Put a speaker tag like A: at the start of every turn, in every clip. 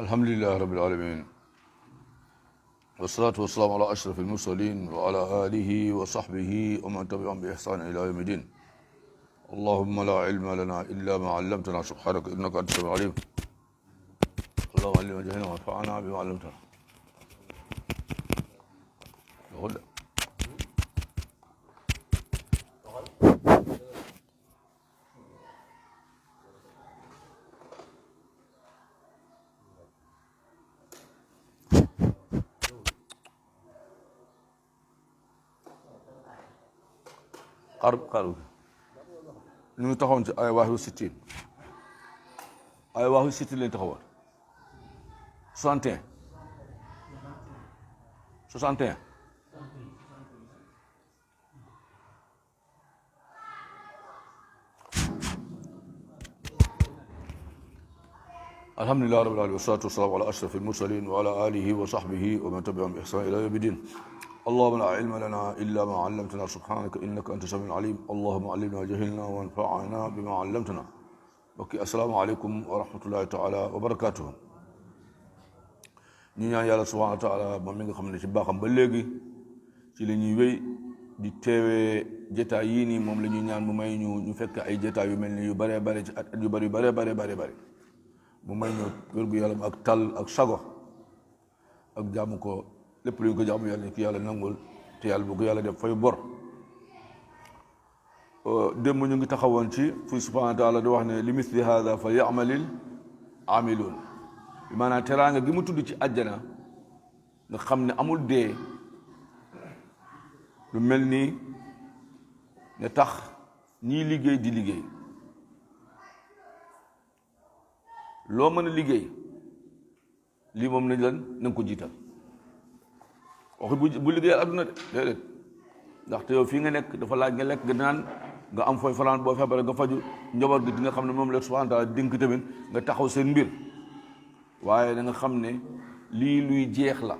A: الحمد لله رب العالمين والصلاة والسلام على أشرف المرسلين وعلى آله وصحبه ومن تبعهم بإحسان إلى يوم الدين. اللهم لا علم لنا إلا ما علمتنا سبحانك إنك أنت السميع العليم. اللهم علمنا جهلنا وانفعنا بما علمتنا. قرب ñu ngi taxawoon ci ay waaxu sittin ay waaxu sittin lañ taxawoon 61 alhamdulilah rabbil alamin wassalatu wassalamu ala ashrafil mursalin wa ala alihi wa sahbihi wa man tabi'ahum bi ihsan ila yawmi din. اللهم لا علم لنا إلا ما علمتنا سبحانك إنك أنت السميع العليم. اللهم علمنا جهلنا وانفعنا بما علمتنا. بكي السلام عليكم ورحمة الله تعالى وبركاته. ñu ñaan yàlla subhanahu wa taala moom mi nga xam ne ci baaxam ba léegi ci la ñuy wéy di teewee jotaay yii nii moom la ñuy ñaan mu may ñu fekk ay jotaay yu mel ni yu bëree bëri ci at yu bëri bëri mu may ñu wér gu yaram ak tal ak sago ak jaamu ko lépp lu ñu ko jaamu yàlla ki yàlla nangul te yàlla bu ko yàlla def fay bor. démb ñu ngi taxawoon ci fi subhanahu wa taala di wax ne li misli hada fa yamalil amilun bi maanaam teraanga gi mu tudd ci àjjana nga xam ne amul dee lu mel nii ne tax ñii liggéey di liggéey loo mën a liggéey lii moom nañ lan na nga ko jiital waxu bu liggéeyal adduna de déedéet ndaxte yow fii nga nekk dafa laaj nga lekk nga naan nga am fooy fanaan boo feebaree nga faju njaboot gi di nga xam ne moom la subhanahu wa taala dénk tamit nga taxaw seen mbir waaye da nga xam ne lii luy jeex la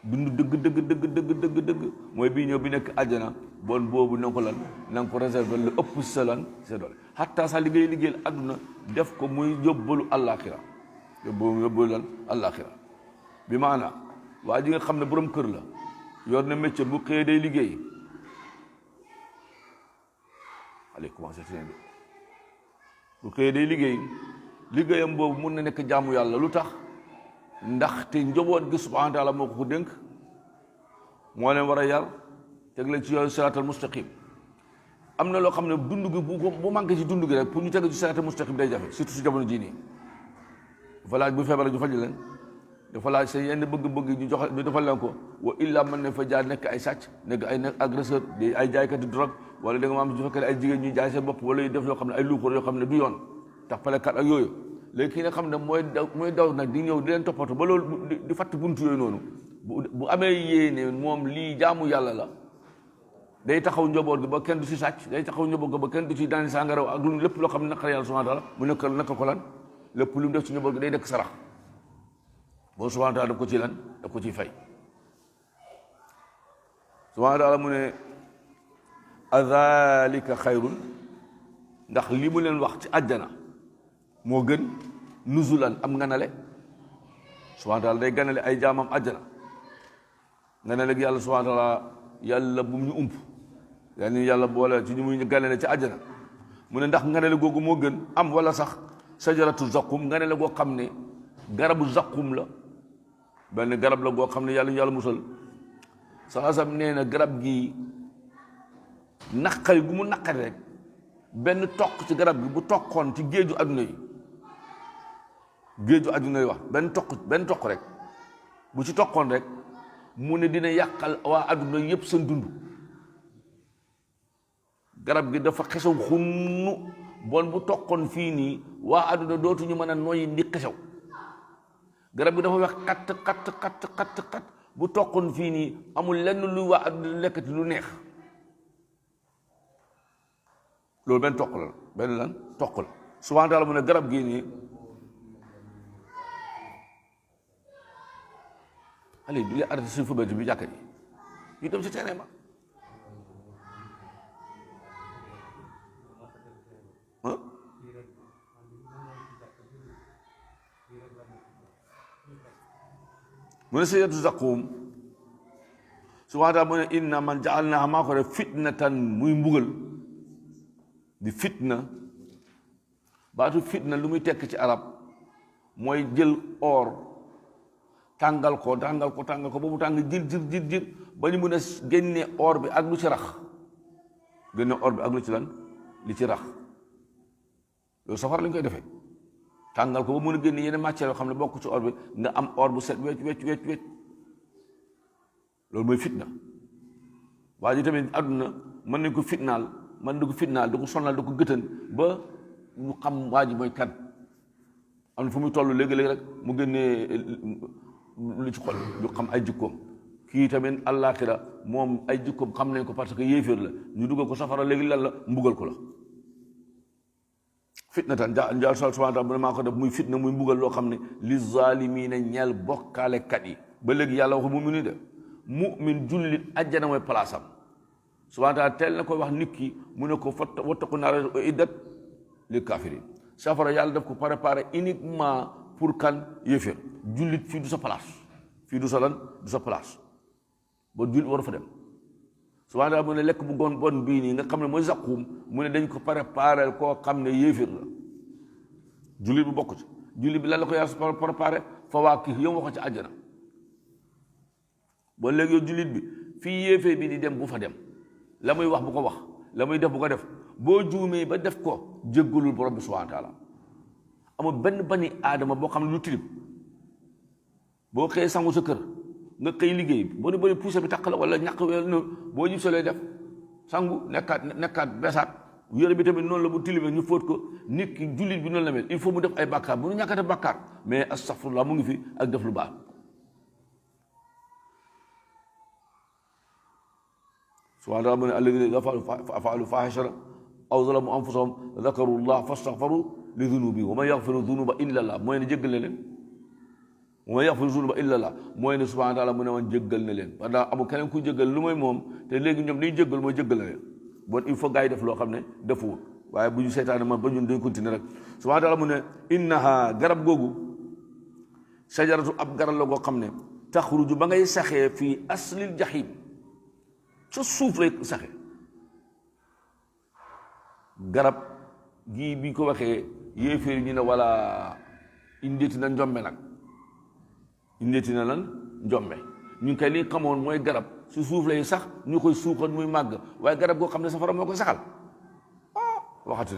A: dund dëgg mooy bii ñëw bi nekk àjjana bon boobu na nga ko lan na nga ko réserver lu ëpp si sa lan sa doole xatta sax liggéeyal adduna def ko muy yóbbalu àllaaxira yóbbalu lan àllaaxira bi maanaa waa ji nga xam ne borom kër la yor na métier bu xëyee day liggéey allez commencé bi bu xëyee day liggéeyam boobu mun na nekk jaamu yàlla lu tax ndaxte njaboot gi subhanahu wa taala moo ko dénk moo leen war a yar teg leen ci yoon siraatal mustaqim am na loo xam ne dund gi bu manqué ci dund gi rek pour ñu teg ci siraatal mustaqim day jafe surtout si jamono jii nii dafa laaj bu feebaree ñu faj leen dafa laaj sa yenn bëgg-bëgg ñu defal leen ko wa illa mën na fa jaar nekk ay sàcc nekk ay agresseur ay jaaykati drogue wala da nga maam su fekkee ay jigéen ñuy jaay seen bopp wala yu def yoo xam ne ay luuxur yoo xam ne du yoon tax palekat ak yooyu léegi ki nga xam ne mooy daw nag di ñëw di leen toppatoo ba loolu di fatt buntu yooyu noonu bu amee yéene moom lii jaamu yàlla la day taxaw njaboot gi ba kenn du si sàcc day taxaw njaboot gi ba kenn du si daan sàngara ak lu lépp loo xam ne naqar yàlla subhanahu wa taala mu nekk ko lan lépp lu mu def si njaboot gi day nekk sarax boo subhanahu wa taala daf ko ci lan daf ko ciy fay subhanahu wa taala mu ne azalika xayrun ndax li mu leen wax ci àjjana moo gën nuzulan am nganale subhanahu wa taala day ganale ay jaamam àjjana nganale gi yàlla subhanahu wa taala yàlla bu mu ñu ump yàlla boole ci ñu muy ganale ci àjjana mu ne ndax nganale googu moo gën am wala sax sajaratu zaqum nganale goo xam ne garabu zaqum la benn garab la goo xam ne yàlla musal saasam nee na garab gi naqari gu mu naqari rek benn toq ci garab gi bu toqoon ci géeju adduna yi wax benn toq rek bu ci toqoon rek mu ne dina yàqal waa adduna yépp seen dund garab gi dafa xesaw xunnu bon bu toqoon fii nii waa adduna dootuñu mën a noyyi ndi xesaw garab gi dafa wex xatt bu toqoon fii nii amul lenn lu waa adduna lekkati lu neex loolu benn toq la benn lan toq la subhanahu wa taala mu ne garab gii nii allez du lee arrêté suñu fubati bi jàkka ji ñu dem si terrain ba mu ne sajaratu zaqum subhaanahu wa taala mu ne inna man ja'alnaaha maa ko def fitnatan muy mbugal di fitna. baatu fitna lu muy tekk ci arab mooy jël or tàngal ko ba mu tàng jir ba ñu mën a génne or bi ak lu ci rax génne or bi ak lu ci lan li ci rax loolu safara lañ koy defee tàngal ko ba mën a génne yeneen matière yoo xam ne bokk ci or bi nga am or bu set wecc loolu mooy fitna. waa ji tamit àdduna mën nañ ko fitnaal da ko sonal da ko gëtën ba ñu xam waa ji mooy kan am na fu muy toll léegi-léegi rek mu génnee lu ci xol ñu xam ay jikkoom. kii tamit àllaaxira moom ay jikkoom xam nañ ko parce que yéeféer la ñu dugal ko safara léegi lan la mbugal ko la fitna tan njaal subhaanahu wa taala maa ko def muy fitna muy mbugal loo xam ne li zaalimiina ñeel bokkaalekat yi ba léegi yàlla waxu mu'min de mu'min jullit àjjana mooy palaasam subhaanahu wa taala teel na koy wax nit ki mu ne ko wattaqu naara u'iddat lil kaafiriin safara yàlla daf ko préparé uniquement pour kan yéeféer jullit fii du sa place fii du sa lan du sa place ba jullit war fa dem subhaanahu wa taala mu ne lekk bu bon bii nii nga xam ne mooy zaqum mu ne dañ ko préparé koo xam ne yéeféer la jullit bu bokk ci jullit bi lan la ko yàlla préparé fawaakih yow wax ci àjjana ba léegi yow jullit bi fii yéeféer bi di dem bu fa dem la muy wax bu ko wax la muy def bu ko def boo juumee ba def ko jéggalul borom bi subhaanahu wa taala amul benn bani aadama boo xam ne lu tilib boo xëyee sangu sa kër nga xëy liggéey boo ne bëri pousse bi taq la wala ñàq wel noonu boo jib sa lay def sangu nekkaat besaat yére bi tamit noonu la bu tilibee ñu fóot ko nit ki jullit bi noonu la mel il faut mu def ay bàkkaar bu nu ñàkk a def bàkkaar mais astaghfirullah mu ngi fi ak def lu baax subhaanahu wa taala mu ne alladina fa'alu faaxishatan aw zalamu anfusahum dakaru llah fastaghfaru li dunubihim wa man yaghfiru dunuba illa allah mooy ne jéggal na leen wa man yaghfiru dunuba illa allah mooy ne subhaanahu wa taala mu ne woon jéggal na leen parce que amul keneen ku jéggal lu mooy moom te léegi ñoom dañuy jéggal mooy jéggal na leen bon il faut gars yi def loo xam ne defuwul waaye bu ñu seytaane man ba ñun dañ continuer rek subhaanahu wa taala mu ne innaha garab googu sajaratu ab garab la goo xam ne taxruju ba ngay saxee fii aslil jahim sa suuf lay saxe garab gii bi ko waxee yéeféer ñu ne wala indeeti na njombe nag indeeti na lan njombe ñun kay li xamoon mooy garab su suuf lay sax ñu koy suuxat muy màgg waaye garab goo xam ne safara moo koy saxal waxati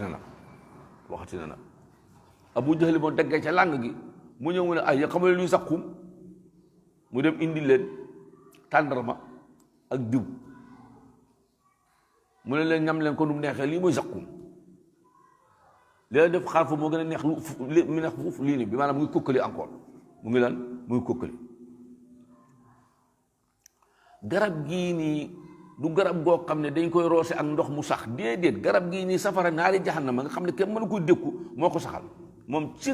A: na nag Abu Jahli moo daggee ca làng gi mu ñëw mu ne ay ya xamale luy sax xum mu dem indi leen tàndarma ak diw mu ne leen ñam leen ko nu mu neexee lii mooy saqum léegi def xaar fa moo gën a neex mu neex fuuf lii nii bi maanaam mu ngi kokkali encore mu ngi lan mu ngi kokkali garab gii nii du garab goo xam ne dañ koy roose ak ndox mu sax déedéet garab gii nii safara naari jahannama nga xam ne kenn mënu koy dékku moo ko saxal moom ci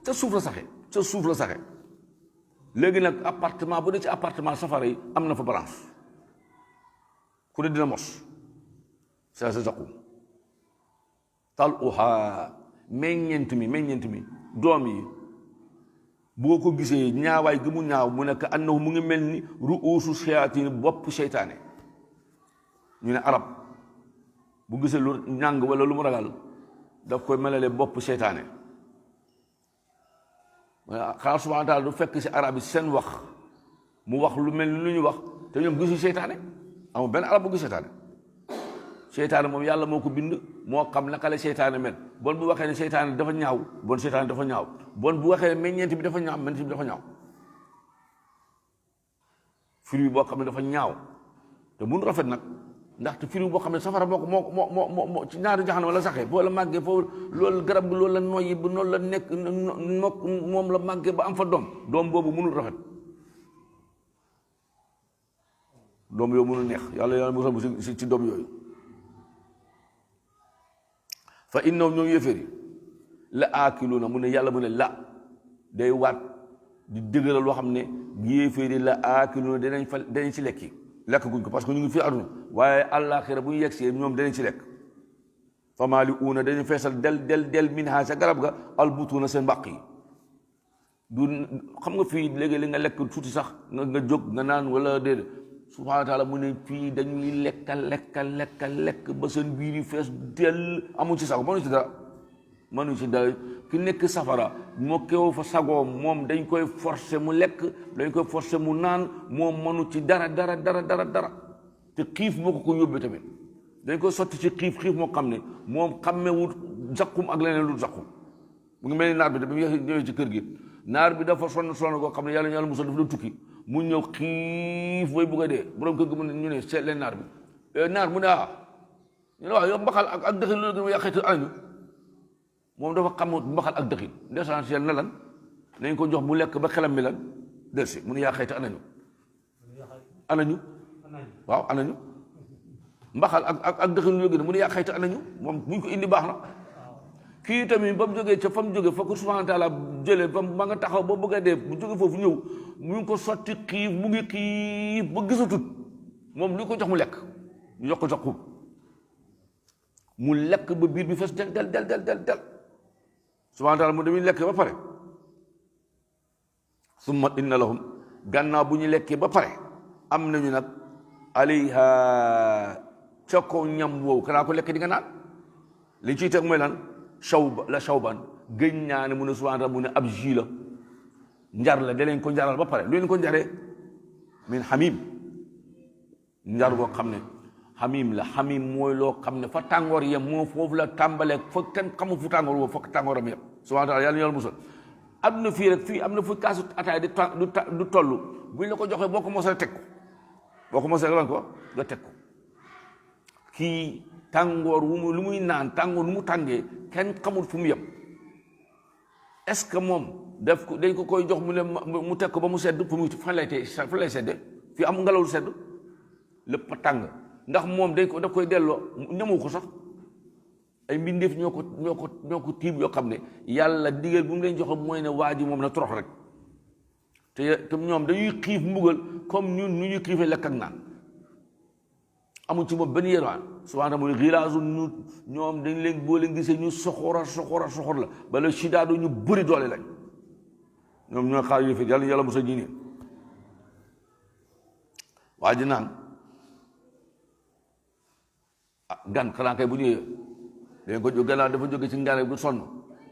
A: ca suuf la saxe léegi nag appartement bu dee ci appartement safara yi am na fa branche ku ne dina mos sa zaqum taluha meññeent mi doom yi boo ko gisee ñaawaay gi mu ñaaw mu nekk annahu mu ngi mel ni ruusu shayatin bopp seytaane ñu ne arab bu gisee lu ñàng wala lu mu ragal daf koy melale bopp seytaane xanaa subhaanahu wa taala du fekk si arab yi seen wax mu wax lu mel ni lu ñu wax te ñoom gisu seytaane amul benn arab bu gis seytaane moom yàlla moo ko bind moo xam naka la seytaane mel bon bu waxee ne seytaane dafa ñaaw bon seytaane dafa ñaaw bon bu waxee ne meññeent bi dafa ñaaw meññeent bi dafa ñaaw fruit boo xam ne dafa ñaaw te mun rafet nag ndaxte fruit boo xam ne safara moo ci ñaari jaxanama la saxee boo la màggee foofu loolu garab bi loolu la noyyi bu noonu la nekk moom la màggee ba am fa doom boobu mënul rafet doom yooyu mënul neex yàlla musal bu ci doom yooyu fa innahum ñoom yéeféeri la aakiluuna mu ne yàlla mu ne la day waat di dëgëral loo xam ne yéeféeri la aakiluuna danañ ci lekki lekk guñ ko parce que ñu ngi fi àdduna waaye àllaaxira bu ñu yegsee ñoom danañ ci lekk fa maali'uuna dañu feesal del minhaa sa garab ga albutuuna seen mbàq yi du xam nga fii léegi li nga lekk tuuti sax nga jóg nga naan wala déedéet subhaanahu wa taala mu ne fii dañuy lekk ba seen biir yi fees dell amu ci sax mënu ci dara ki nekk safara moo kew fa sagoom moom dañ koy forcer mu lekk dañ koy forcer mu naan moom mënu ci dara te xiif moo ko yóbbee tamit dañ koy sotti ci xiif moo xam ne moom xammewut zakkum ak leneen lu zakkum mu ngi mel ni naar bi da bi ñëwee ci kër gi naar bi dafa sonn koo xam ne yàlla musal dafa doon tukki mu ñëw xiif bay bugg a dee borom kër gi mu ne ñu ne seet leen naar bi naar mu ne ñu ne waaw yow mbaxal ak dëxin loolu gën a yàqeetu anañu moom dafa xam mbaxal ak dëxin l'essentiel na lan nañ ko jox mu lekk ba xelam mi lan delsi mu ne yàqeetu anañu waaw anañu mbaxal ak dëxin loolu gën a mu ne yàqeetu anañu moom buñ ko indi baax na kii tamit ba mu jógee ca fa mu jógee fa ko subhaanahu wa taala jëlee ba ma nga taxaw ba bëgg a dee bu jógee foofu ñëw mu ngi ko sotti xiif mu ngi xiif ba gisatut moom lu ko jox mu lekk ñu jox ko jox mu lekk ba biir bi fees del subhaanahu wa taala mu damuy lekk ba pare summa inna lahum gannaaw bu ñu lekkee ba pare am nañu nag alayha ca kaw ñam woowu kanaa ko lekk di nga naan li ciy teg mooy lan shawban gëñ naa ne mu ne subhaanahu wa taala mu ne ab jus la njar la da leen ko njaral ba pare lu leen ko njaree min xamim njar boo xam ne xamim la xamim mooy loo xam ne fa tàngoor yem moo foofu la tàmbalee fa kenn xamul fu tàngoor woo fa tàngooram yem subhaanahu wa taala yàlla musal am na fii rek fii am na fu kaasu ataay du toll buñ la ko joxee boo ko mosee teg ko boo ko mosee lan ko nga teg ko kii tàngoor lu muy naan tàngoor lu mu tàngee kenn xamul fu mu yem est-ce que moom def ko dañ ko koy jox mu ne mu teg ko ba mu sedd fu muy fan lay sedde fii am ngelaw lu sedd lépp tàng ndax moom dañ ko daf koy delloo ñamu ko sax ay mbindeef ñoo ko tiim yoo xam ne yàlla digal bu mu leen joxe mooy ne waa ji moom na torox rek te ñoom dañuy xiif mbugal comme ñun nu ñuy xiifee lekk ak naan amuñ ci moom benn yërmaan subhaanahu wa taala xilaasu ñoom dañ leen boo leen gisee ñu soxor la bala sidaado ñu bëri doole lañ ñoom ñoo xaar yëf yàlla mos a ñii nii waa ji naan gan xanaa kay bu ñëwee dañ ko gannaaw dafa jóge ci ngane bu sonn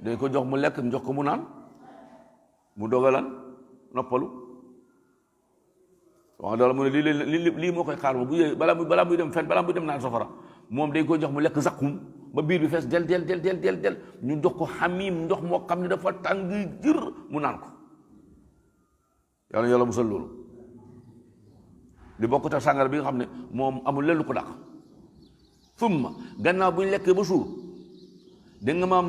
A: dañ ko jox mu lekk jox ko mu naan mu dogalan noppalu wax dëgg mu ne lii moo koy xaar ma bu yee balaa muy dem fen balaa muy dem naan safara moom dañ koy jox mu lekk zakkum ba biir bi fees del ñu jox ko xamim ndox moo xam ne dafa tàng jër mu naan ko yàlla musal loolu li bokk ta sàngara bi nga xam ne moom amul leen lu ko dàq summa gannaaw bu ñu lekkee ba suur dégg nga maam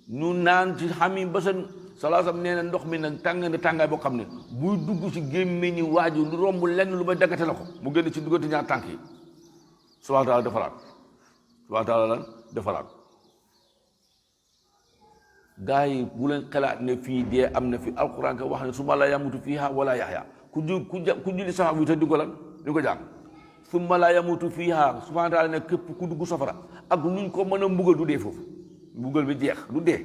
A: ñu naan ci xamim ba seen salaasam nee na ndox mi nag tàng na tàngaay boo xam ne buy dugg ci gémmiñi waaju lu romb lenn lu may daggate la ko mu génn ci duggante ñaar tànk yi subhaanahu wa taala lan defaraat gaa yi bu leen xalaat ne fii dee am na fi alquran ka wax ne summa laa yamutu fiiha wala yaxya ku julli saxaab yi te di ko lan di ko jàng summa laa yamutu fiiha subhaanahu wa taala ne képp ku dugg safara ak nuñ ko mën a mbugal du dee foofu mbugal bi jeex du dee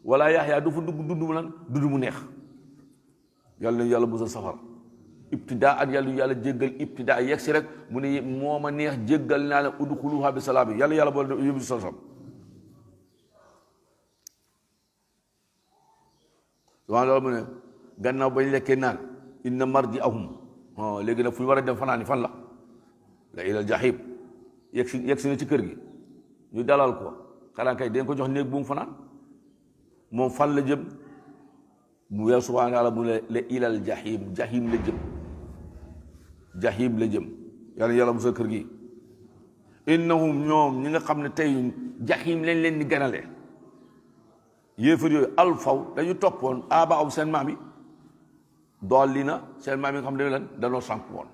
A: wala yaxyaa du fa dugg dund mu lan dund mu neex yàlla musal safara ibtidaa ak yàlla jéggal ibtidaa yegg si rek mu ne moo ma neex jéggal naa leen udxuluha bi salaam yi yàlla boole yóbbu si sam subhaana mu ne gannaaw bañ lekkee naan inna marji ahum léegi nag fu ñu war a dem fanaan fan la ilal jahim yegg si na ci kër gi ñu dalal ko xanaa kay dañ ko jox néeg bu mu fanaan moom fan la jëm mu weer subhaanahu wa taala mu ne la ilal jahim la jëm yàlla musal kër gi innahum ñoom ñi nga xam ne tey jahim lañ leen di ganale yéefar yooyu alfaw dañu toppoon abaawum seen maam yi dolli na seen maam yi nga xam ne dañu leen danoo sànk woon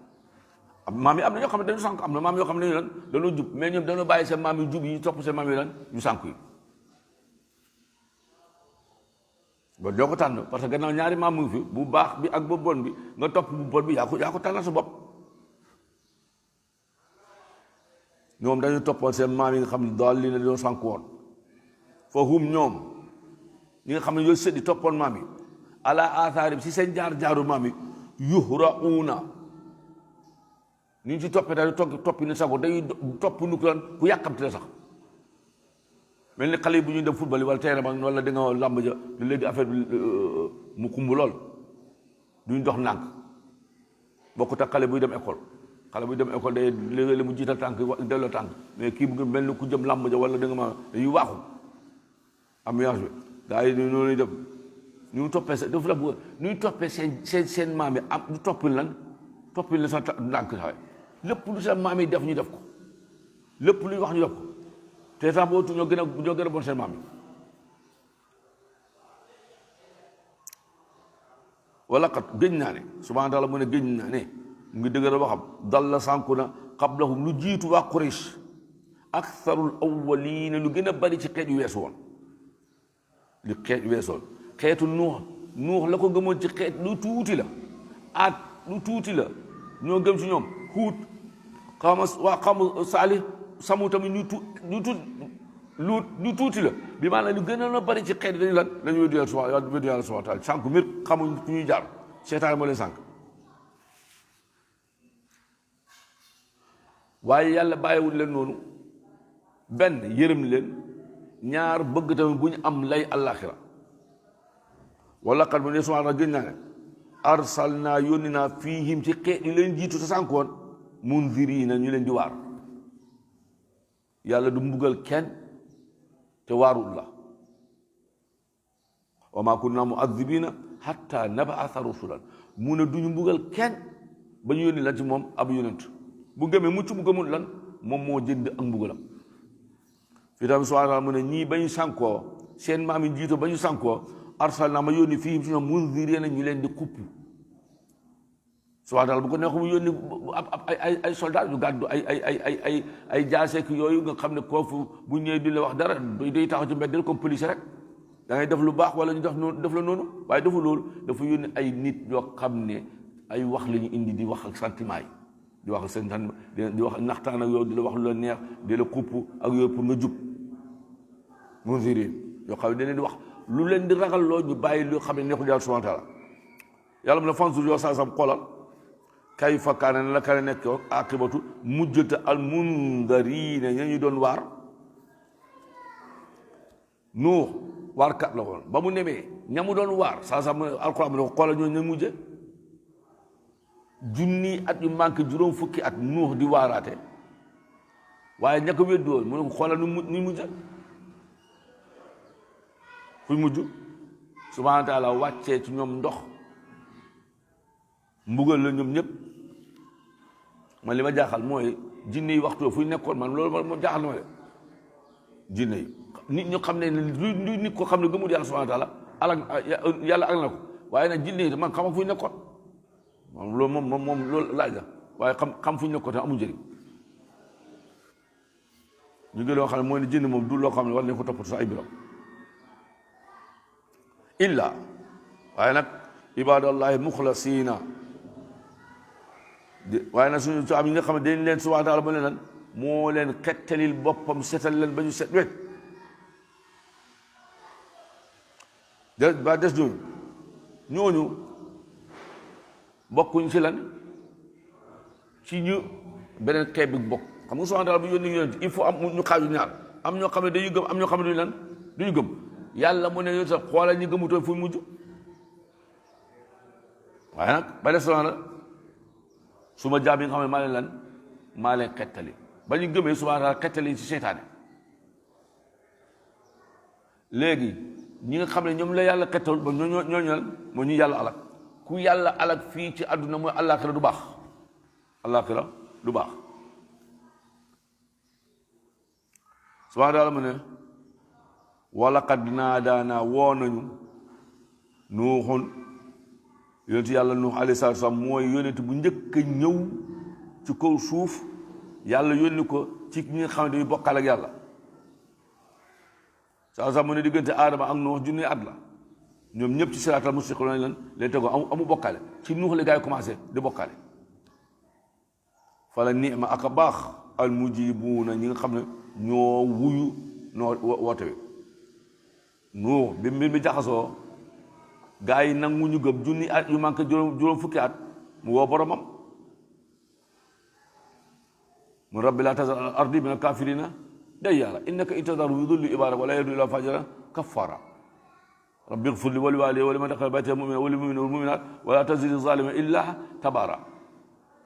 A: maam yi am na ñoo xam ne dañu sànk am na maam yoo xam ne dañu leen danoo jub mais ñoom dañoo bàyyi seen maam yi jub yi topp seen maam yi lan ñu sànk yi ba doo ko tànn parce que gannaaw ñaari maam mu ngi fi bu baax bi ak bu bon bi nga topp bu bon bi yaa ko tànnal sa bopp ñoom dañu toppoon seen maam yi nga xam ne daal li na dañoo sànk woon fa hum ñoom ñi nga xam ne yooyu sëddi toppoon maam yi ala athaarim si seen jaar-jaaru maam yi yuhra'uuna ni ñu ci toppee daal toppi ni sago day topp nu ko ku yàqamti la sax mel ni xale yi bu ñuy dem football yi wala terrain wala da nga làmb ja léegi affaire bi mu kumb lool duñ dox nànk bokkut ak xale buy dem école xale buy dem école day léegi mu jiital tànk delloo tànk mais kii bu mel ni ku jëm làmb ja wala da nga ma yu waaxu ambiance bi gaa yi noonu lay dem ñu toppee sa daf la bu ñuy toppee seen maam yi am du toppil lan sa ndànk sax lépp lu seen maam yi def ñu def ko lépp luy wax ñu def ko te sax bootu ñoo gën a bon seen maam yi wala kat gëñ naa ne subhaana taala mu ne gëñ naa ne mu ngi dëgër waxam dalla sànku na qablahum lu jiitu waa Quraysh aktharul awwalina lu gën a bari ci xeet yu weesu woon li xeet yu weesoon xeetu nuux la ko gëmoon ci xeet lu tuuti la at lu tuuti la ñoo gëm ci ñoom Huud xamu Saalih Samu tamit lu tuuti la bi maanaam lu gën a bari ci xeet dañu lan dañu weddi yàlla subhaanahu wa taala sànq mbir xamuñ fu ñuy jaar seetaan moo leen sànq waaye yàlla bàyyiwul leen noonu benn yërëm leen ñaar bëgg tamit bu ñu am lay àllaaxira wala kat mu ne subhaanahu wa taala gën naa ne arsalnaa yónni naa fiihim ci xeet yi leen jiitu te sànq woon munziriina ñu leen di waar yàlla du mbugal kenn te waarul la wa maa kunna mu'adhibiina hatta nab'atha rasulan mu ne duñu mbugal kenn ba ñu yónni lan ci moom ab yonent bu gëmee mucc bu gëmul lan moom moo jënd ak mbugalam fii tamit subhaanahu wa taala mu ne ñii ba ñu sànkoo seen maam yi jiito ba ñu sànkoo arsalnaa ma yónni fiihim ci ñoom munziriina ñu leen di xupp subhaanahu wa taala bu ko neexee mu yónni ay soldat yu gàddu ay jaaseek yooyu nga xam ne koofu bu ñëwee di la wax dara day taxaw ci mbedd comme police rek da ngay def lu baax wala ñu def la noonu waaye defu loolu dafa yónni ay nit yoo xam ne ay wax la ñu indi di wax ak sentiment yi di wax ak seen di wax naxtaan ak yow di la wax lu la neex di la xupp ak yooyu pour nga jub munziriin yoo xam ne dañ leen di wax lu leen di ragal loo ñu bàyyi lu xam ne neexul yàlla subhaanahu wa taala yàlla mu ne fanzur yoo saa sam xoolal kayfa kaana la ka nekk aqibatu mujjata al mundariina ña ñu doon waar Nuux waarkat la woon ba mu nemee ña mu doon waar saa sam alquran mu ne ko xoolal ñoo ña mujje junni at yu manqué juróom fukki at Nuux di waaraate waaye ña ko weddi woon mu ne ko xoolal nu mujje fuy mujj subhaanahu wa taala wàccee ci ñoom ndox mbugal la ñoom ñëpp man li ma jaaxal mooy jinne yi waxtu fu ñu nekkoon man loolu moo jaaxal na ma de jinne yi nit ñu xam ne lu nit ko xam ne gëmul yàlla subhaanahu wa taala yàlla ak na ko waaye nag jinne yi man xam fu ñu nekkoon moom loolu moom loolu laaj la waaye xam fu ñu nekkoon te amul njëriñ ñu ngi loo xam ne mooy ne jinne moom du loo xam ne war nañ ko toppatoo sa ay biram illa waaye nag ibadallahi muxlasiina waaye nag suñu am yi nga xam ne dañ leen subhaanahu wa taala ba ne lan moo leen xettalil boppam setal leen ba ñu set wet ba des ñooñu bokkuñ ci lan ci ñu beneen xeet bi bokk xam nga subhaanahu wa taala bu yónni yonent il faut am ñu xaaju ñaar am ñoo xam ne dañuy gëm am ñoo xam ne duñu lan duñu gëm yàlla mu ne yow sax xoolal ñi gëmutoon fu mujj waaye nag ba des na su ma jaam yi nga xam ne maa leen lan maa leen xettali ba ñu gëmee subhaanahu xettali ci seytaane léegi ñi nga xam ne ñoom la yàlla xettal ba ñooñu lan moo ñu yàlla alak ku yàlla alak fii ci àdduna mooy àllaaxira du baax àllaaxira du baax subhaanahu mu ne wala qad naadaanaa woo nañu nuuxun yonent yàlla nuux alayhi salaatu wa salaam mooy yonent bu njëkk a ñëw ci kaw suuf yàlla yónni ko ci ñi nga xam ne dañuy bokkaal ak yàlla saa sax mu ne diggante aadama ak nuux junni at la ñoom ñëpp ci siraatal mustaqiim lañ leen tegoo amu bokkaale ci nuux la gaa yi commencé di bokkaale fala ni'ma ak a baax al mujibuuna ñi nga xam ne ñoo wuyu noo woote wi nuux bi mbir mi jaxasoo gaa yi nangu ñu gëm junni at yu manqué juróom fukki at mu woo boromam mun rabbi laa tazar al ardi min al kafirina dayyaara innaka in tazarhum yudillu ibaadak wa laa yalidu illa fajiran kaffaara rabbi ighfir li wa li waalidayya wa liman dakhala baytiya mu'minan wa lil mu'minina wal mu'minaat wa laa tazidi zaalimiina illaa tabaara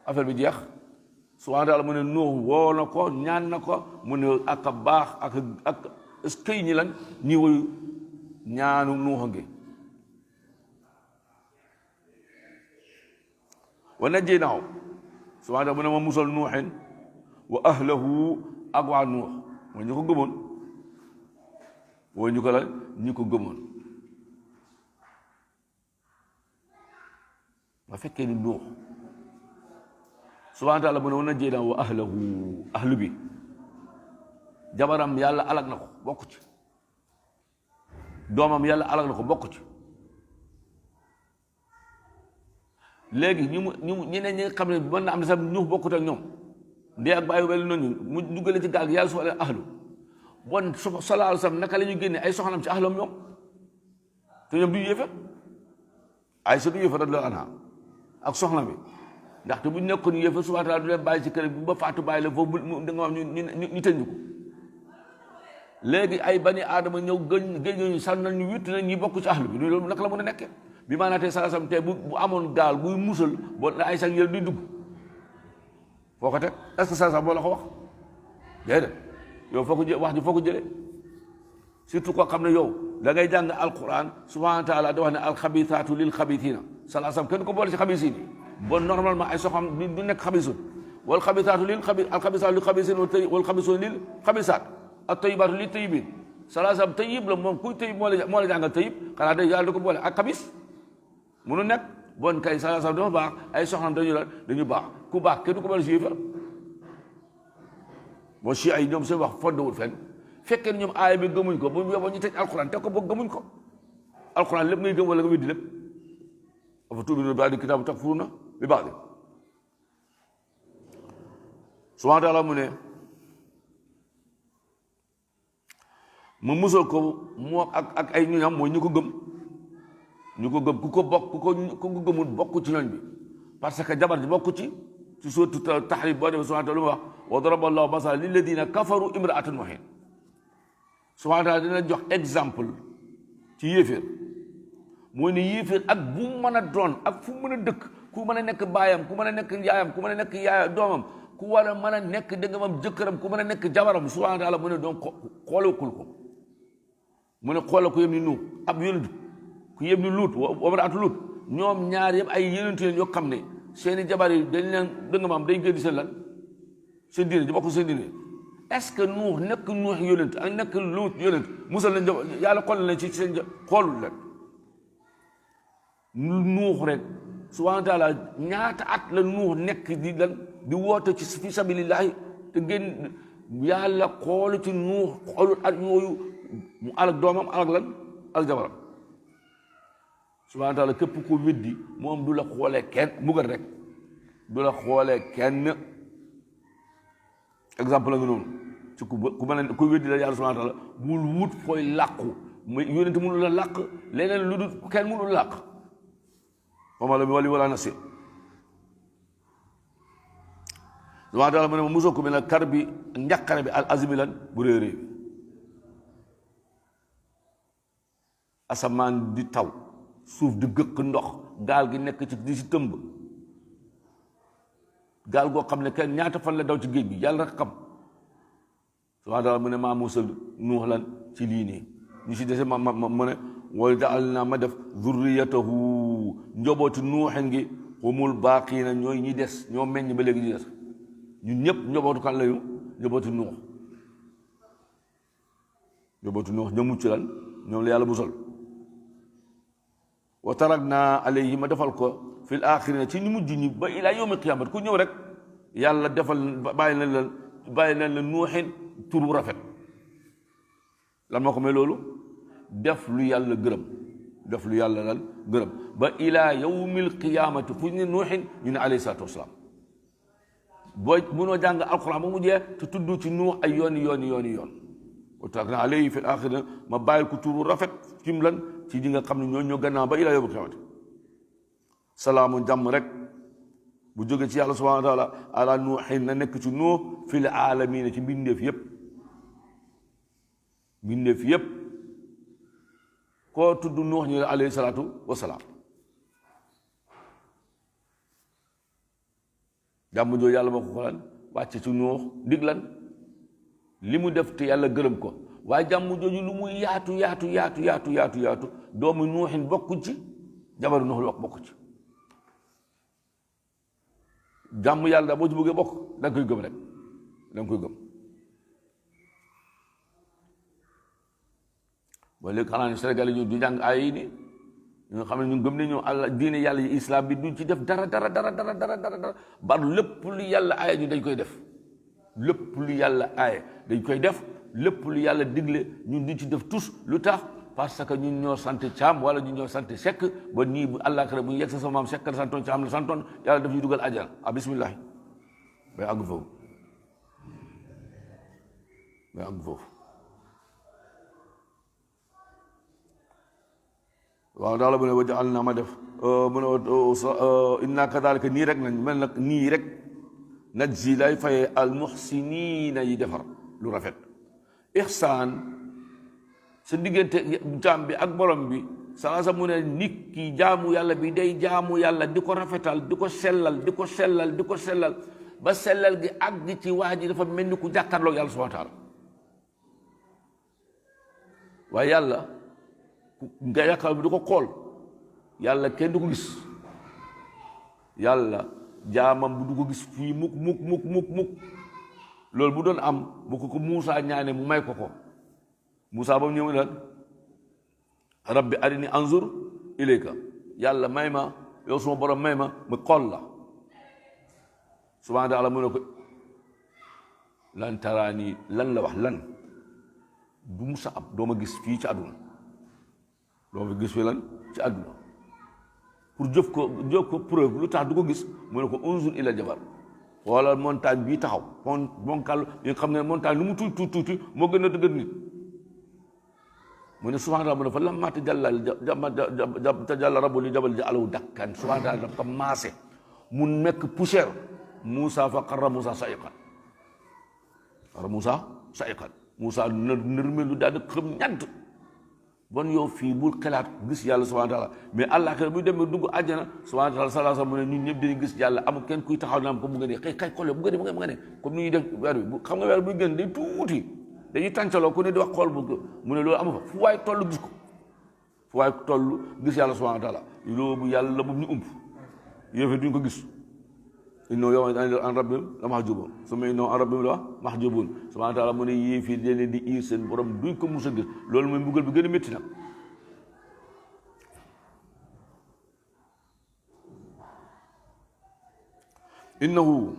A: affaire bi jeex subhaanahu wa taala mu ne Nuux woo na ko ñaan na ko mu ne ak a baax ak est-ce que ñi lan ñi woyu ñaanu Nuux ngi wa najjaynaahu subhaanahu mu ne ma musal Nuuxin wa ahlahu ak waa Nuux mooy ñu ko gëmoon wooy ñu ko la ñi ko gëmoon ba fekkee ni Nuux subhaanahu wa taala mu ne wa najjaynaahu wa ahlahu ahlu bi jabaram yàlla alag na ko bokk ci doomam yàlla alag na ko bokk ci léegi ñeneen ñi nga xam ne mën na am ne sax Nuux bokkut ak ñoom ndee ak bàyyi wel noonu mu duggale ci gaal gi yàlla su wala ahlu bon sallallahu alayhi wa sallam naka la ñu génne ay soxnam ci ahlam ñoom te ñoom du yéefar ay sa du yéefar radiyallahu anha ak soxna bi ndaxte bu ñu nekkoon yéefar subhaanahu wa taala du leen bàyyi ci kër bi ba faatu bàyyi la foofu da nga wax ñu tënj ko léegi ay bani aadama ñëw génñooñu sànn nañ ñu witt nañ ñi bokk ci ahlu bi loolu naka la mën a nekkee bi maanaam tey sallallahu alayhi wa sallam tey bu amoon gaal buy musal boo ay sax yël duy dugg foo ko teg est-ce que sallallahu moo la ko wax déedéet yow foo ko wax ji foo ko jëlee surtout koo xam ne yow da ngay jàng alquran subhanahu wa taala da wax ne alxabithaatu lil xabithina sallallahu alayhi wa sallam kenn ko boole ci xabisiin yi bon normalement ay soxam du nekk xabisun wal xabithaatu lil alxabithaatu lil xabisin wal xabisuun lil xabisaat ak tayibaatu lil tayibin sallallahu alayhi wa sallam tayib la moom kuy tayib moo la jàngal tayib xanaa day yàlla da ko boole ak xabis munu nekk bon kay sallallahu alayhi wa sallam dafa baax ay soxnam dañu baax ku baax kenn du ko boole si yéefar moo si ay ñoom seen wax fondewul fenn fekkee ne ñoom aaya bi gëmuñ ko bu yóbboo ñu tëj alquran teg ko boog gëmuñ ko alquran lépp ngay gëm wala nga weddi lépp afa tu'minuuna bi ba'dil kitaabi wa takfuruuna bi ba'd subhaanahu wa taala mu ne mu musal ko moo ak ay ñoñam mooy ñu ko gëm ku ko gëmul bokk ci ñooñ bi parce que jabar ji bokk ci suuratu Tahriim boo demee subhaanahu wa taala lu mu wax wa daraba Allahu masalan lilladiina kafaru imra'ata Nuuhin subhaanahu wa taala dina jox exemple ci yéeféer mooy ne yéeféer ak bu mën a doon ak fu mën a dëkk ku mën a nekk baayam ku mën a nekk yaayam ku mën a nekk yaaya doomam ku war a mën a nekk dégg nga mam jëkkëram ku mën a nekk jabaram subhaanahu wa taala mu ne doon xoolakul ko mu ne xoolal ku yem ni Nuux ab yonent ku yem ni Luut wa mar'atu Luut ñoom ñaar yëpp ay yonent leen yoo xam ne seeni jabar yi dañ leen dégg nga maam dañ gën di seen lan seen diine di bokk seen diine est-ce que Nuux nekk Nuux yonent ak nekk Luut yonent musal leen yàlla xool leen ci seen xoolul leen Nuux rek subhaanahu wa taala ñaata at la Nuux nekk di lan di woote ci fi sabilillahi te génn yàlla xoolu ci Nuux xoolul at yooyu mu alak doomam alak lan alak jabaram subhaanahu wa taala képp ko weddi moom du la xoolee kenn mbugal rek du la xoolee kenn exemple la nga noonu ci ku mën a ku weddi la yàlla subhaanahu wa taala bul wut fooy làqu muy yónent mënu la làq leneen lu dul kenn mënu la làq wama la bi wali wala nasir subhaanahu wa taala mu ne ma musoo ko mel ne kar bi njàqare bi al azimi lan bu réy réy asamaan di taw suuf di gëkk ndox gaal gi nekk ci di si tëmb gaal goo xam ne kenn ñaata fan la daw ci géej gi yàlla rek xam subhaanahu wa taala mu ne maa musal Nuux lan ci lii nii ñu si dese ma mu ne wa ja'alnaa ma def zurriyatahu njobooti Nuuxin gi humul baaqiina ñooy ñi des ñoo meññ ba léegi ñi des ñun ñëpp njobootu kan lañu njobooti Nuux njobootu Nuux ñoo mucc lan ñoom la yàlla musal wa taraknaa alayhi ma defal ko fil aaxirina ci ñu mujj ñi ba ilaa yawmi qiyaamat ku ñëw rek yàlla defal bàyyi nañ la Nuuxin turu rafet lan moo ko may loolu def lu yàlla gërëm def lu yàlla lan gërëm ba ilaa yawmil qiyaamati fu ñu ne Nuuxin ñu ne alayhi salaatu wasalaam boo mënoo jàng alquran ba mu jeex te tudd ci Nuux ay yoon wa taraknaa alayhi fil aaxirina ma bàyyil ko turu rafet kim lan ci ñi nga xam ne ñoo gannaaw ba ila yawmil qiyaamati salaamu jàmm rek bu jóge ci yàlla subhanahu wa taala ala nuuhin na nekk ci nuux fil aalamiina ci mbindeef yépp koo tudd nuux ñu ne alayhi salaatu wasalaam jàmm jooju yàlla moo ko xolan wàcce ci nuux dig lan li mu def te yàlla gërëm ko waaye jàmm jooju lu muy yaatu doomu nuuxin bokku ci jabaru nuux bokku ci jàmm yàlla boo ci bëggee bokk da nga koy gëm rek da nga koy gëm ba léegi xanaa ne Sénégal yi ñu du jàng ay yi ni ñu nga xam ne ñu gëm ne ñu àlla diine yàlla yi islam bi duñ ci def dara ba lépp lu yàlla aaye ñu dañ koy def lépp lu yàlla aaye dañ koy def lépp lu yàlla digle ñun duñ ci def tous lu tax parce que ñun ñoo sant Caam wala ñun ñoo sant Sekk ba nii bu àllaaxira bu ñu yegg sa sama maam Sekk la santoon Caam la santoon yàlla daf ñu dugal àjjana bismillah bay àgg foofu waaw daal bu ne waja al na ma def mu ne inna kadalika nii rek nañ mel nag nii rek najzi lay fayee al muhsiniina yi defar lu rafet ihsaan sa diggante jaam bi ak borom bi sa mu ne nit ki jaamu yàlla bi day jaamu yàlla di ko rafetal di ko sellal ba sellal gi àgg ci waa ji dafa mel ni ku jàkkaarloog yàlla subhanahu wa taala waaye yàlla nga yaakaar bi du ko xool yàlla kenn du ko gis yàlla jaamam bu du ko gis fii mukk loolu bu doon am bu ko Muusaa ñaane mu may ko Muusaa ba mu ñëw lan rabbi arini anzur ilayka yàlla may ma yow suma borom may ma xool la subhaanahu wa taala mu ne ko lan taraani lan la wax lan du musa am doo ma gis fii ci àdduna doo ma gis fii lan ci àdduna pour jëf ko preuve lu tax du ko gis mu ne ko unzur ila jabar wala montagne bii taxaw bonkal yi nga xam ne montagne lu mu tuuti moo gën a dëgër nit mu ne subhaanahu wa taala mu ne fa lammaa tajalla rabbuhu li jabal ja'alahu dakkan subhaanahu wa taala dafa maase mu nekk poussière Moussa fa xarra Moussa sa'iqan Moussa nërmelu daal di xam ñant bon yow fii bul xalaat gis yàlla subhaanahu wa taala mais àllaaxira bu demee dugg àjjana subhaanahu wa taala sallallahu alayhi wa sallam mu ne ñun ñëpp dañuy gis yàlla amul kenn kuy taxaw naam ko bu nga ne kay xoole bu nga ne comme ni ñuy def weer bi xam nga weer buy gën day tuuti dañuy tàncaloo ku ne di wax xool bu mu ne loolu amu fa fu waay toll gis ko fu waay toll gis yàlla subhaanahu wa taala loolu yàlla bu ñu ump yéefe duñ ko gis innahu yawma an rabbihim la mahjubun summa innahum an rabbihim la mahjubun subhaanahu wa taala mu ne yéefi leen di iir seen borom duñ ko mus a gis loolu mooy mbugal bi gën a métti nag innahu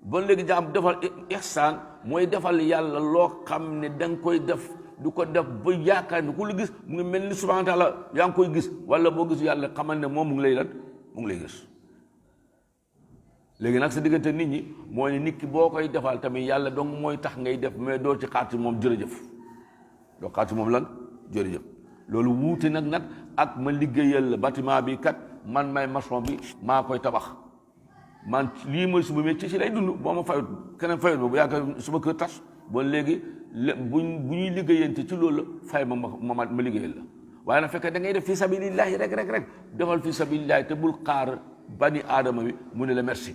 A: ba léegi jaam defal ihsaan mooy defal yàlla loo xam ne da nga koy def du ko def ba yaakaar ni ku la gis mu ngi mel ni subhaanahu wa taala yaa ngi koy gis wala boo gis yàlla xamal ne moom mu ngi lay gis léegi nag sa diggante nit ñi mooy ne nit ki boo koy defal tamit yàlla donc mooy tax ngay def mais doo ci xaar ci moom jërëjëf doo xaar ci moom lan jërëjëf loolu wuute nag ak ma liggéeyal la bâtiment bi kat man may maçon bi maa koy tabax man lii mooy suma métier ci lay dund boo ma fayut keneen fayut ba bu yaakaar suma kër tas bon léegi bu ñuy liggéeyante ci loolu la fay ma liggéeyal la waaye nag fekkee da ngay def fi sabilillahi rek defal fi sabilillahi te bul xaar bani aadama bi mu ne la merci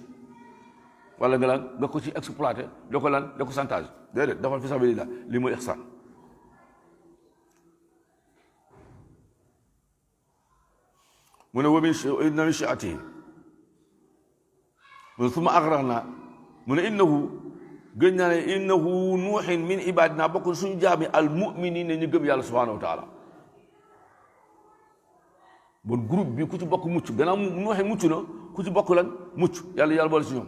A: wala nga ko ci exploité da ko chantage déedéet defal fi sabilillah li mooy ihsaan mu ne wa min shi'atihi mu ne summa aghraqnaa mu ne gën naa ne innahu nuuhin min ibadina bokk suñu jaami al mu'miniina ñu gëm yàlla subhanahu wa taala bon groupe bi ku ci bokk mucc gannaaw nuuhin mucc na ku ci bokk lan mucc yàlla boole si ñoom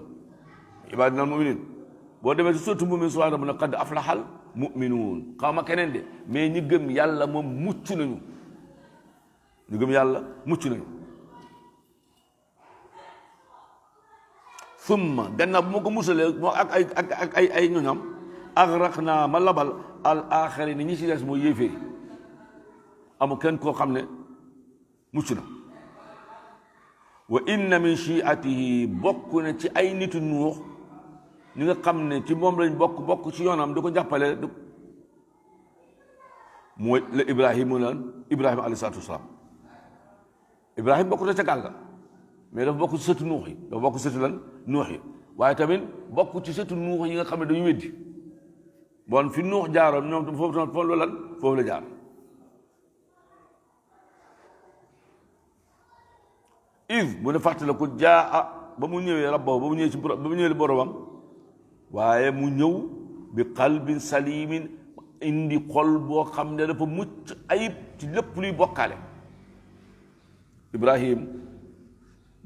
A: ibadina al mu'minin boo demee si sourate mu'min subhanahu mu ne qad aflahal mu'minuun xaw ma keneen de mais ñi gëm yàlla moom mucc nañu ñu gëm yàlla mucc nañu summa gannaaw bu ma ko musalee moo ak ay ñoñam agraqnaa ma labal al aaxariin ñi ci des mooy yéeféer amul kenn koo xam ne mucc na wa inna min shi'atihi bokk na ci ay nitu nuux ñi nga xam ne ci moom lañ bokk ci yoonam di ko jàppale mooy la Ibrahima alayhi salaatu wasalaam Ibrahima bokk na ca gaal ga mais dafa bokk ci sëtu nuux yi dafa bokk ci sëtu lan nuux yi waaye tamit bokk ci sëtu nuux yi nga xam ne dañu weddi bon fi nuux jaaroon ñoom foofu la jaar mu ne fàttale ko jaa ba mu ñëwee rabbahu ba mu ñëwee boromam waaye mu ñëw bi qalbin salimin indi xol boo xam ne dafa mucc ayib ci lépp luy bokkaale Ibrahim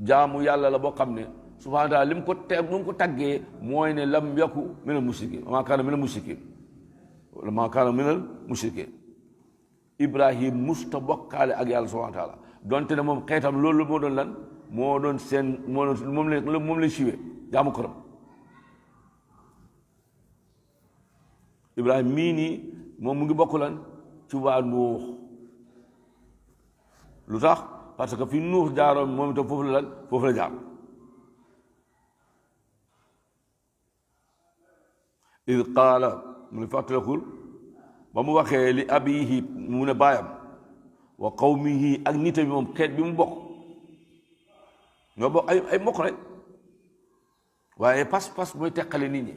A: jaamu yàlla la boo xam ne subhaanahu wa taala li mu ko taggee mooy ne lam yaku minal mushrikiin maa kaana minal mushrikiin Ibrahim musta bokkaale ak yàlla subhaanahu wa taala donte ne moom xeetam loolu moo doon lan moo doon seen moom lañ siwee jaamu këram Ibrahim mii nii moom mu ngi bokk lan ci waa Nuux lu tax parce que fi Nuux jaaroon moom itam foofu la jaar id qaala mu ne fàttalikul ba mu waxee li abihi mu ne baayam wa qawmihi ak nit bi moom xeet bi mu bokk ñoo bokk ay mbokk rek waaye pas-pas mooy teqale nit ñi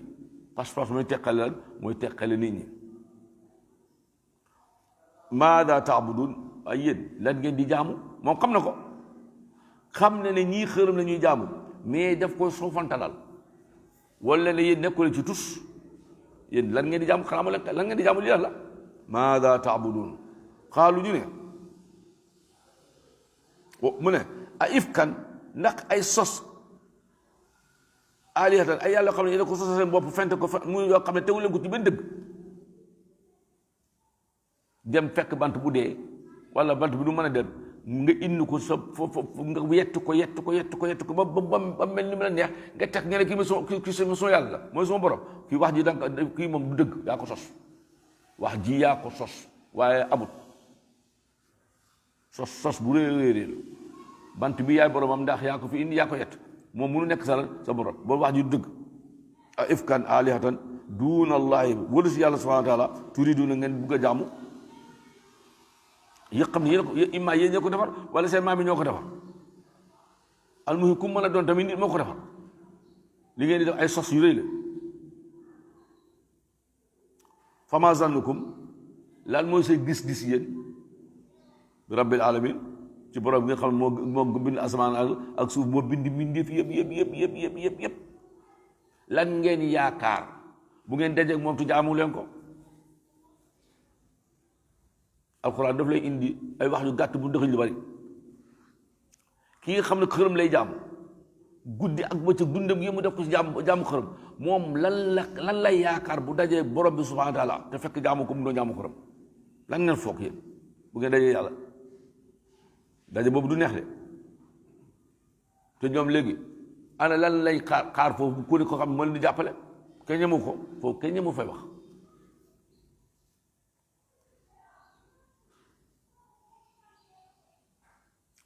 A: pas-pas mooy teqale lan mooy teqale nit ñi maada taabudun ay yéen lan ngeen di jaamu moom xam na ko xam ne ñii xërëm la ñuy jaamu mais daf ko soofantalal wala ne yéen nekkule ci tus yéen lan ngeen di jaamu xanaa lan ngeen di jaamu lii la maada taabudun xaalu ñu ne mu ne a ifkan ndax ay sos alihatan ay yàlla xam ne yéen ko sos seen bopp fente ko muy yoo xam ne tegu leen ko ci benn dëgg dem fekk bant bu dee wala bant bi du mën a dem nga indi ko sa foofu nga yett ko ba mel ni mu la neex nga teg nga ne kii sama yàlla la mooy sama borom kii wax ji danga kii moom du dëgg yaa ko sos wax ji yaa ko sos waaye amut sos bu réeréer bant bi yaay boromam ndax yaa ko fi indi yaa ko yett moom munu nekk sa borom boobu wax ji du dëgg a ifkan alihatan duuna allahi wala si yàlla subhanahu wa taala turiduna ngeen bugg a jaamu yi xam ne imma yéen ñoo ko defar wala seen maam yi ñoo ko defar almuhim ku mën a doon tamit nit moo ko defar li ngeen di def ay sos yu rëy la fama zannukum lan mooy say gis-gis yéen bi rabbil alamin ci borom bi nga xam ne moo bind asamaan ak suuf moo bind mbindeef yëpp lan ngeen yaakaar bu ngeen dajeek moom tu jaamu leen ko alxuraan daf lay indi ay wax yu gàtt bu dëxëñ lu bari ki nga xam ne xërëm lay jaamu guddi ak bëccëg dundam yi mu def ko ci jaamu xërëm moom lan lay yaakaar bu dajee borom bi subhaanahu wa taala te fekk jaamu ko mu doon jaamu xërëm lan ngeen foog yéen bu ngeen dajee yàlla daje boobu du neex de te ñoom léegi ana lan lay xaar foofu ku ne ko xam mën di jàppale kenn ñemu ko foofu kenn ñemu fay wax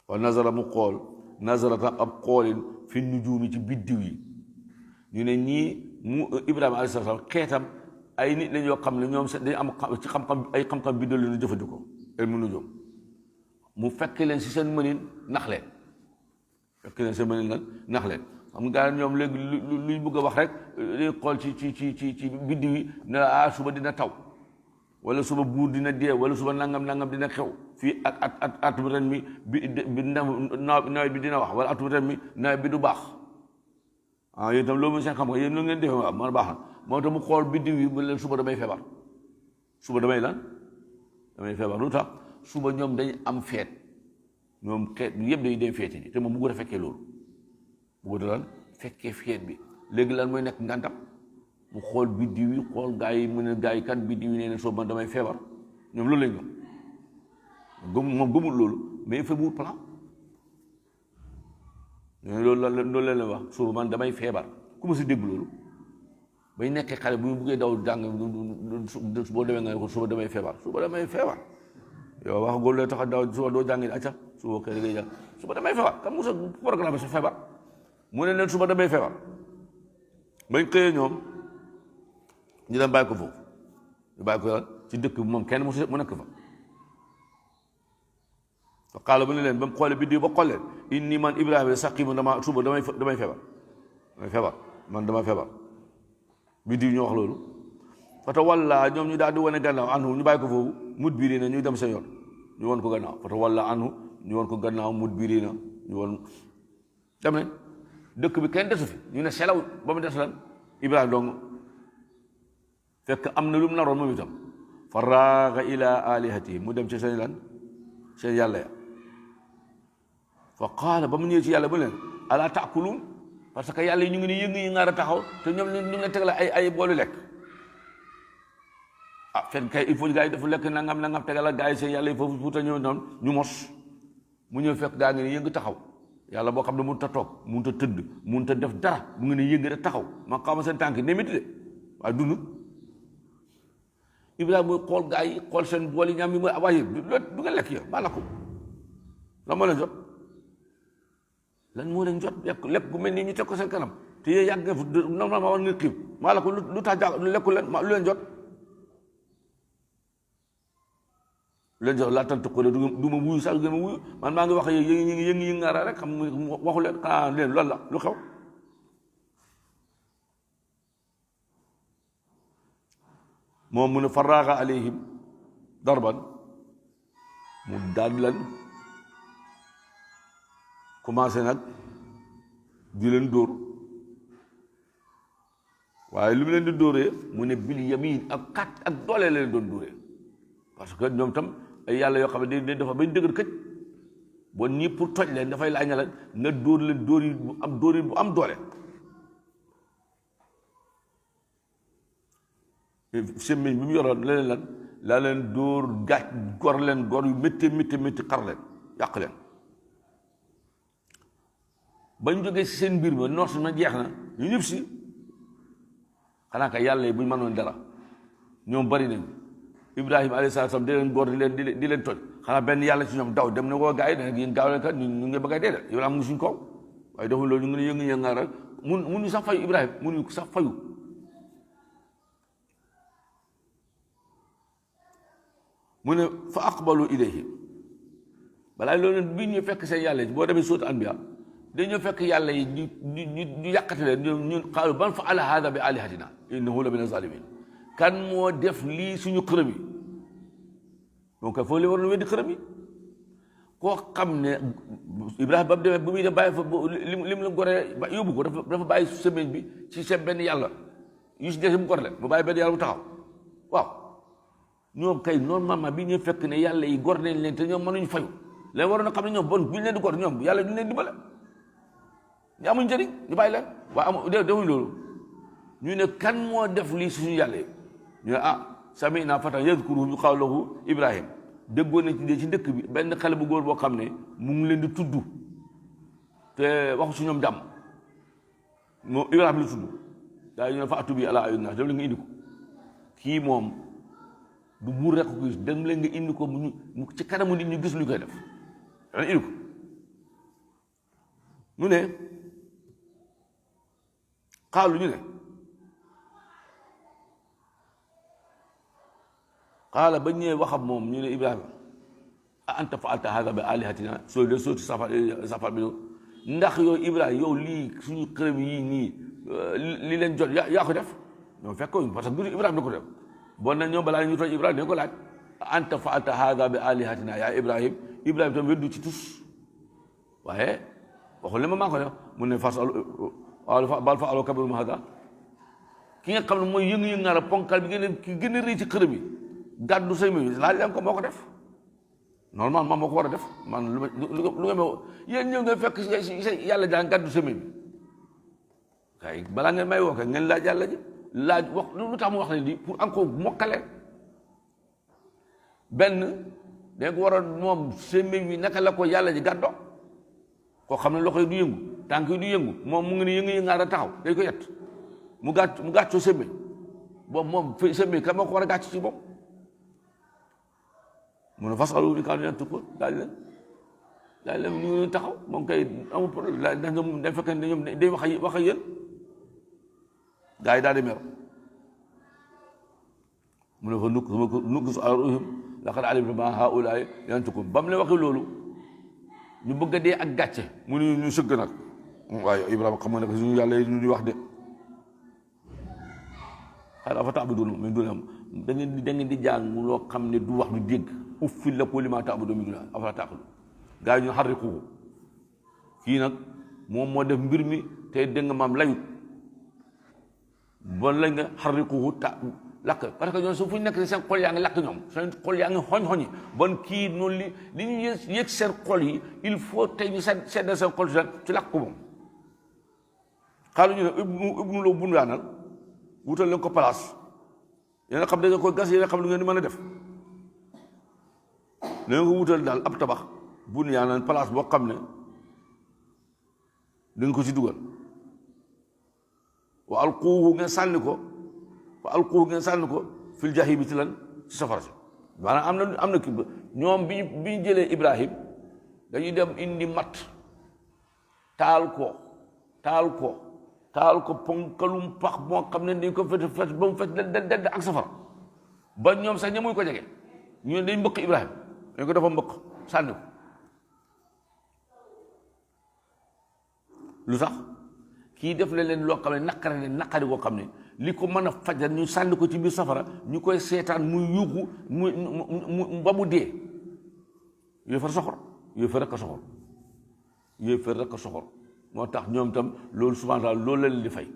A: wa nazara mu xool nazarata ab xoolin fi nujuumi ci biddiw yi ñu ne ñii mu Ibrahima alayhi salaam xeetam ay nit lañ yoo xam ne ñoom dañu am ci xam-xam ay xam-xam biddiw leen jëfandikoo ilmu nujuum mu fekk leen si seen mënin nax leen fekk leen seen mënin lan nax leen xam nga ñoom léegi luñ bëgg a wax rek day xool ci biddiw yi ne suba dina taw wala suba buur dina dee wala suba nangam dina xew fii ak atum ren mi nawet bi dina wax wala atum ren mi nawet bi du baax yéen itam loolu mooy seen xam-xam yéen lu ngeen defee waaw man baax na moo tax mu xool biddiw yi mu leen suba damay feebar suba damay feebar lu tax suba ñoom dañ am feet ñoom xeet yëpp dañuy dem feeti ji te moom bëggut a fekkee loolu bëggut a lan fekkee feet bi léegi lan mooy nekk ngantam mu xool biddiw yi xool gaa yi mu ne gaa yi kan biddiw yi nee na soo man damay feebar ñoom loolu lañ moom gëmul loolu mais il faut mu plan loolu leen wax suba man damay feebar ku ma si dégg loolu bay nekkee xale bu ñu buggee daw jàng boo demee nga ne ko suba damay feebar yow wax góor lay tax a daw suba doo jàngi acca suba kay ngay jàng suba damay feebar kan musa programme sa feebar mu ne leen suba damay feebar bañ xëyee ñoom ñu dem bàyyi ko foofu ñu bàyyi ko ci dëkk bi moom kenn mu nekk fa fa qaala mu ne leen ba mu xoolee biddiw ba xoolee inni man Ibrahima saqimu dama suba damay feebar man dama feebar biddiw ñu wax loolu fata walla ñoom ñu daal di wane gannaaw anhu ñu bàyyi ko foofu mudbirina ñu dem seen yoon ñu won ko gannaaw fata walla anhu ñu won ko gannaaw mudbirina ñu won dem nañ dëkk bi kenn desu fi ñu ne selaw ba mu des lan Ibrahima dong fekk am na lu mu naroon moom itam fa raaga ila alihati mu dem ci seen lan seen yàlla ya fa qaala ba mu ñëwee ci yàlla bu leen ala taakuluun parce que yàlla yi ñu ngi ne yëngu yi ngaar a taxaw te ñoom ñu ngi teg la ay boolu lekk ah fekk kay il faut gars yi dafa lekk nangam tegal la gars yi seen yàlla yi foofu fuuta ñëw noonu ñu mos mu ñëw fekk gaa ngi ne yëngu taxaw yàlla boo xam ne mënut a toog mënut a tëdd mënut a def dara mu ngi ne yëngu rek taxaw ma xaw seen tànk ne métti de waaye dund Ibrahima mooy xool gaa yi xool seen bool yi ñam yi mooy waaye du nga lekk yow maa la ko lan moo leen jot lan moo leen jot lekk gu mel nii ñu teg ko seen kanam te yéen yàgg nga normalement war nga xiif maa la ko lu tax lekku leen lu leen jot leen jox laa tant ko du ma wuyu sax du ma wuyu man maa ngi wax yëngi ngaara rek xam waxu leen xanaa leen loolu la lu xew moom mu ne faraaga alayhim darban mu daal leen commencé nag di leen dóor waaye lu mu leen di dóoree mu ne bil yamin ak doole leen doon dóoree parce que ñoom tam ay yàlla yoo xam ne dañ dafa bañ dëgër këj bon ñii pour toj leen dafay laaj na la nga dóor leen dóor yi bu am doole semmiñ bi mu yoroon leneen lan laa leen dóor gàcc gor leen gor yu métti xar leen yàq leen bañ jógee si seen mbir ma noos na jeex na ñu ñëpp si xanaa kay yàlla yi buñ mënoon dara ñoom bari nañ Ibrahima alayhi salaam di leen góor di leen toj xanaa benn yàlla ci ñoom daw dem na woo gars yi ne yéen gaaw leen kat ñu ngi bëgg a dee de Ibrahima mu suñ kaw waaye deful loolu ñu ngi ne yëngu-yëngaar rek mun ñu sax fayu Ibrahima mun ñu sax fayu mu ne fa aqbalu ilayhi balaa loolu bii ñu fekk seen yàlla yi boo demee suut anbiya dañoo fekk yàlla yi ñu yàqate leen ñun qaalu man fa'ala haadha bi alihatina innahu la mina zalimin kan moo def lii suñu xërëm yi donc foofu la war na weddi xërëm yi koo xam ne Ibrahima ba mu demee bu muy dem bàyyi fa lim la goree yóbbu ko dafa bàyyi semaine bi ci seen benn yàlla yu si des mu gore leen mu bàyyi benn yàlla mu taxaw waaw ñoom kay normalement bi ñu fekk ne yàlla yi gor nañ leen te ñoom mënuñ fayu leen waroon a xam ne ñoom bon bu ñu leen di gor ñoom yàlla duñ leen dimbale ñu amuñ njëriñ ñu bàyyi leen waaye defuñ loolu ñu ne kan moo def lii suñu yàlla yi ñu ne sami'na fatan yadhkuruhum yuqaalu lahu Ibrahim déggoon nañ ci dëkk bi benn xale bu góor boo xam ne mu ngi leen di tudd te waxu si ñoom jàmm moom Ibrahima la tudd daal ñu ne fa atu bi ala ayun naas dem la nga indi ko kii moom du buur rek ko gis dem leen nga indi ko mu ci kanamu nit ñu gis lu koy def dana indi ko mu ne xaalu ñu ne xaala ba ñëwee waxam moom ñu ne Ibrahima a anta fa'alta haadha bi alihatina soo de sooti safar bi ndax yow Ibrahima yow lii suñu xërëm yii nii li leen jot yaa ko def ñoom fekkoon parce que du Ibrahima da ko def bon na ñoom balaa ñu tooñ Ibrahima dañ ko laaj a anta fa'alta haadha bi alihatina yaa Ibrahima tam weddu ci tus waaye waxul ne ma maa ko def mu ne bal fa'alahu kabiruhum haadha ki nga xam ne mooy yëngu-yëngaar a ponkal bi gën a rëy ci xërëm yi gàddu say mi laaj leen ko moo ko def normalement moo ko war a def man lu nga ma yéen ñëw nga fekk yàlla jaa gàddu say mi kay balaa ngeen may woo kay ngeen laaj yàlla ji laaj wax lu tax mu wax ne lii pour encore mokkale benn dañ ko war a moom semmiñ bi naka la ko yàlla ji gàddoo koo xam ne loxo yi du yëngu tànk yi du yëngu moom mu ngi ne yëngu-yëngaar a taxaw dañ ko yett mu gàccoo semmiñ boobu moom semmiñ kan moo ko war a gàcc ci moom mu ne fasalu in kaanu yantiquun daal leen ñu ngi taxaw moom kay amul problème ndax ñoom dañ fekkee ne ñoom day wax ak yéen gaa yi daal di mer mu ne fa nukkisu ala ruuhihim laqad alimtum ma haa'ulaa'i yantiquun ba mu ne waxee loolu ñu bëgg a dee ak gàcce mu ne ñu sëgg nag waaye Ibrahima xam nga ne suñu yàlla yi ñu wax de xanaa afa ta'buduuna min duunihi da ngeen di jàng loo xam ne du wax du dégg uffil lakum limaa ta'buduuna min duunihi afalaa ta'qiluun gaa yi ñu harriquuhu kii nag moom moo def mbir mi te dégg nga maam layut bon lañ nga harriquuhu lakk parce que ñoom su fu ñu nekk seen xol yaa ngi lakk ñoom seen xol yaa ngi xoñ-xoñi bon kii noonu li ñu yëg seen xol yi il faut tey ñu seddal seen xol ci lakk ko moom xaalu ñu ne ibnu loo bunu yaanal wutal leen ko place yéen a xam da nga koy gas yéen a xam lu ngeen di mën a def leen ko wutal daal ab tabax bunu yaanal place boo xam ne da nga ko ci dugal wa alquuhu ngeen sànni ko fil jahiim ci lan ci safara si maanaam am na kii ba ñoom bi ñu jëlee Ibrahim dañuy dem indi mat taal ko ponkalum pax moo xam ne dañ ko fet ba mu fet dedd ak safara ba ñoom sax ñamuñ ko jege ñu ne dañ mbëkk Ibrahim dañ ko dafa mbëkk sànni ko lu tax kii def la leen loo xam ne naqari koo xam ne li ko mën a fajal ñu sànni ko ci biir safara ñu koy seetaan muy yuuxu mu ba mu dee yooyu far soxor yooyu fa rek a soxor moo tax ñoom tam loolu subhaanahu loolu la leen di fay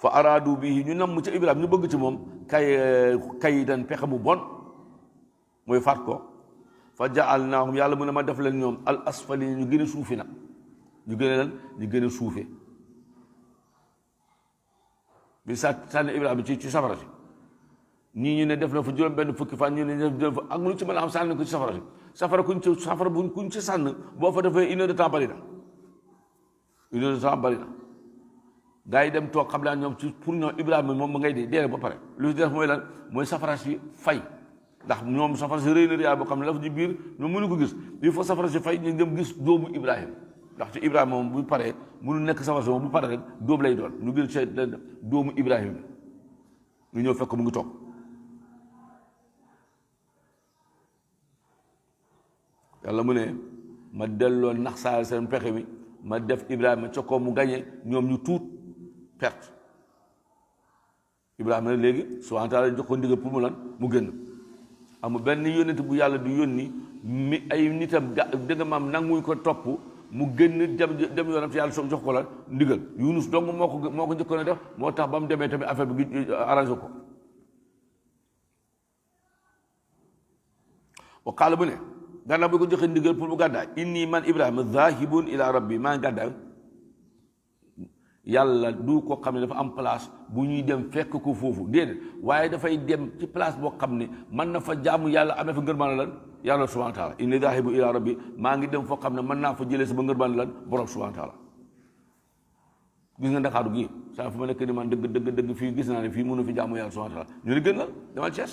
A: fa araadu bii ñu namm ci Ibrahima ñu bëgg ci moom kay dan pexe bu bon mooy faat ko fa ja'alnaahum yàlla mu ne ma def leen ñoom al asfaliin ñu gën a suufe nag ñu gën a suufe bi sànni Ibrahima ci safara si ñii ñu ne def na fa juróom benn fukki fan ñu ne def fa ak lu ci mën a am sànni ko ci safara si safara kuñ ci sànn boo fa defee 1 heure de temps bari na 1 heure de temps bari na gaa yi dem toog xam naa ñoom ci pour ñoom Ibrahima moom ma ngay dee ba pare lu ci def mooy lan mooy safara si fay ndax ñoom safara si rëy na rëyaay boo xam ne dafa ci biir ñoom mënu ko gis il faut safara si fay ñu dem gis doomu Ibrahima ndax ci Ibrahima moom bu paree mënu nekk safara si moom bu paree rek dóom lay doon ñu gis doomu Ibrahima ñu ñëw fekk mu ngi toog yàlla mu ne ma delloo nax saa seen pexe mi ma def Ibrahima ca kaw mu gañe ñoom ñu tuut perte Ibrahima nag léegi subhaanahu wa taala jox ko ndigal pour mu lan mu génn amul benn yónnent bu yàlla du yónni mi ay nitam dëgg maam nanguñ ko topp mu génn dem yoonam ci yàlla soo jox ko la ndigal Yunus dong moo ko njëkkoon a def moo tax ba mu demee tamit affaire bi arrangé ko wa qaala bu ne gannaaw bi ko joxe ndigal pour mu gàddaay inni man Ibrahima zaahibun ila rabbi maa ngi gàddaay yàlla du ko xam ne dafa am place bu ñuy dem fekk ko foofu déedéet waaye dafay dem ci place boo xam ne mën na fa jaamu yàlla amee fa ngërmaane lan yàlla subhaanahu wa taala inni zaahibu ila rabbi maa ngi dem foo xam ne mën naa fa jëlee sama ngërmaane lan borom subhaanahu wa taala gis nga Ndakaaru gii saa fu ma nekk ni man dëgg fii gis naa ne fii mënu fi jaamu yàlla subhaanahu wa taala ñu ne gën la demal Thiès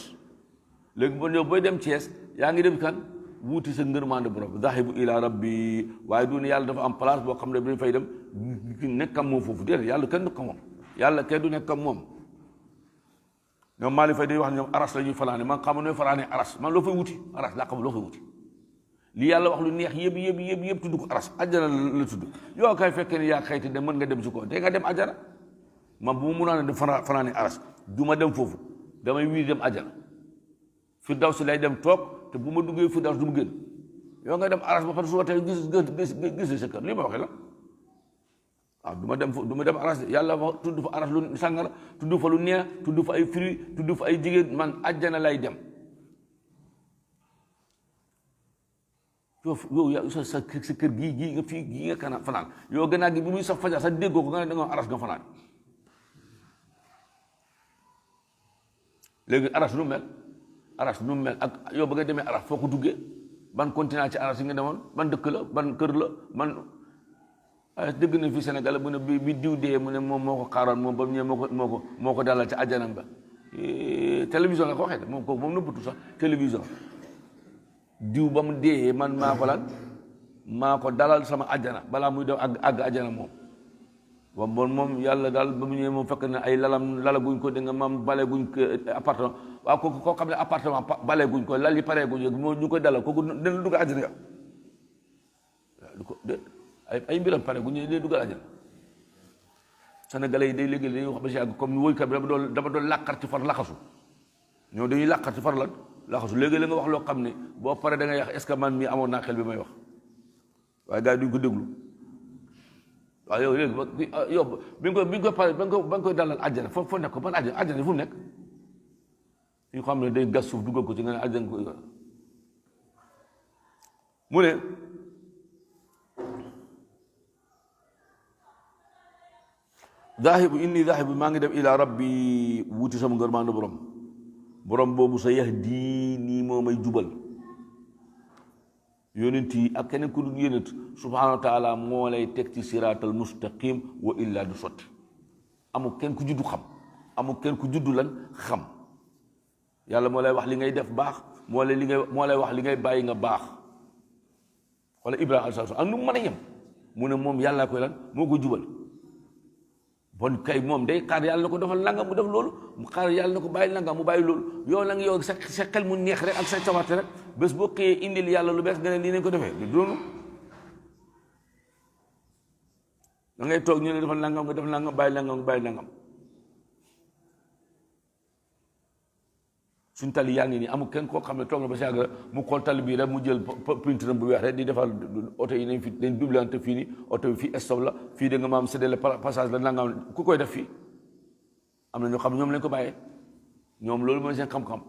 A: léegi bon yow booy dem Thiès yaa ngi dem kan wuuti sa ngërmande borom zahibu ila rabbi waaye du ne yàlla dafa am place boo xam ne dañ fay dem nekkam moom foofu déedéet yàlla kenn du ko moom yàlla kenn du nekkam moom ñoom maa li fay day wax ne ñoom aras la ñuy fanaane man xam nooy fanaane aras man loo fay wuti aras laa xam loo fay wuti li yàlla wax lu neex yëpp tudd ko aras ajjana la tudd yow kay fekkee ne yaa xayti dem mën nga dem si ko te nga dem ajjana man bu mu munaa ne fanaane aras du ma dem foofu damay wiiri dem ajjana fi daw si lay dem toog te bu ma duggee fi daw du mu génn yow nga dem aras ba pare soo tey gis sa kër lii ma waxee la waaw du ma dem aras yàlla wax tudd fa aras lu sàngara tudd fa lu neex tudd fa ay fruits tudd fa ay jigéen man ajjana lay dem yow sa kër gii nga fii gii nga kana fanaan yow gannaaw gi bi muy sa fajar sa déggoo ko nga ne da nga aras nga fanaan léegi aras nu mel aras nu mel ak yow ba nga demee aras foo ko duggee ban continent ci aras yi nga demoon ban dëkk la ban kër la man dégg na fii Sénégal mu ne bi diw dee mu ne moom moo ko xaaroon moom ba mu ñëwee moo ko dalal ci àjjanam ba télévision la ko waxee moom kooku moom nëbbatu sax télévision diw ba mu dee man maa ko lan maa ko dalal sama àjjana balaa muy def àgg àjjana moom waaw bon moom yàlla daal ba mu ñëwee moom fekk na ay lala guñ ko da nga maam bale guñ ko appartement waaw kooku koo xam ne appartement bale guñ ko lal yi paree guñ moo ñu koy dalal kooku dina dugg àjjana nga du ko ay mbiram pare guñ ñu dee duggal àjjana Sénégalais yi day léegi dañuy wax ba si àgg comme woykat bi dama doon làqarti far laxasu ñoo dañuy làqarti far lan laxasu léegi la nga wax loo xam ne boo paree da ngay wax est-ce que man mii amoon naa xel bi may wax waaye gars yi duñ ko déglu waaw yow léegi yow bi nga ko pare ba nga koy dalal àjjana foo nekk ko ban àjjana fu mu nekk ñu xam ne day gas suuf duggal ko ci nga ne àjjana ko mu ne inni daahibu maa ngi dem ila rabbi wuti sama ngërmaande borom boobu sa yahdini moo may jubal yonent yi ak keneen ku dul yonent subhanahu wa taala moo lay teg ci siraatal mustaqim wa illa du sotti amul kenn ku juddu xam amul kenn ku juddu lan xam yàlla moo lay wax li ngay def baax moo lay wax li ngay bàyyi nga baax wala Ibrahima alayhi salaam ak nu mu mën a yem mu ne moom yàllaa koy lan moo ko jubal bon kay moom day xaar yàlla na ko defal nangam mu def loolu mu xaar yàlla na ko bàyyi nangam mu bàyyi loolu yow nag yow sa xel mu neex rek ak sa cawarte rek bés boo xëyee indil yàlla lu bees nga ne lii nañ ko defee du doonu da ngay toog ñu ne defal nangam nga def nangam bàyyi nangam suñ tali yaa ngi nii amul kenn koo xam ne toog na ba si àgg mu xool tali bii rek mu jël peinture bu weex rek di defal oto yi nañ fi dañ doublante fii nii oto bi fii stop la fii da nga maam séddale passage la nangam ku koy def fii am na ñoo xam ne ñoom lañ ko bàyyee ñoom loolu mooy seen xam-xam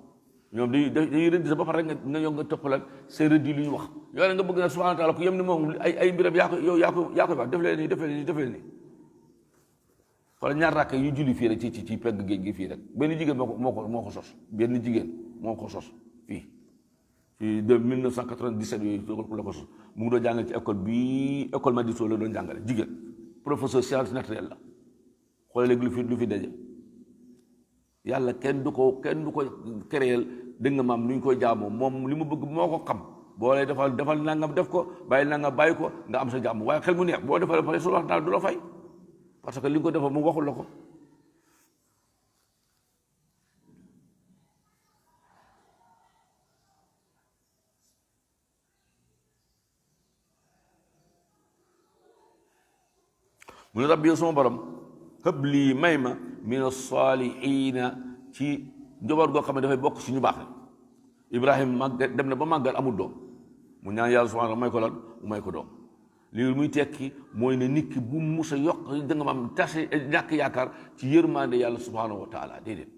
A: ñoom dañuy rëdd sa ba pare rek nga toppalal seen rëdd yi lu ñu wax yow nga bëgg na subhanahu wa taala ku yem ni moom ay mbiram yaa koy wax def leen nii wala ñaar rakk yu julli fii rek ci pegg géej gi fii rek benn jigéen moo ko sos benn jigéen moo ko sos fii de 1997 yooyu la ko sos mu ngi doon jàngale ci école Madiso la doon jàngale jigéen professeur science naturelle la xoolal léegi lu fi daje yàlla kenn du ko créer dégg nga maam nu ñu koy jaamoo moom li mu bëgg moo ko xam boo lay defal nangam def ko bàyyi nangam bàyyi ko nga am sa jàmm waaye xel mu neex boo defal pare su wax daal du la fay parce que li nga ko defal mu waxul la ko mu ne rabbi yow sama borom hëb lii may ma min as-saalihiina ci njaboot goo xam ne dafay bokk si ñu baax Ibrahima dem na ba màggal amul doom mu ñaan yàlla subhaanahu may ko lan mu may ko doom lii muy tekki mooy ne nit ki bu musa yokk da nga ma am tase ñàkk yaakaar ci yërmande yàlla subhanahu wa taala déedéet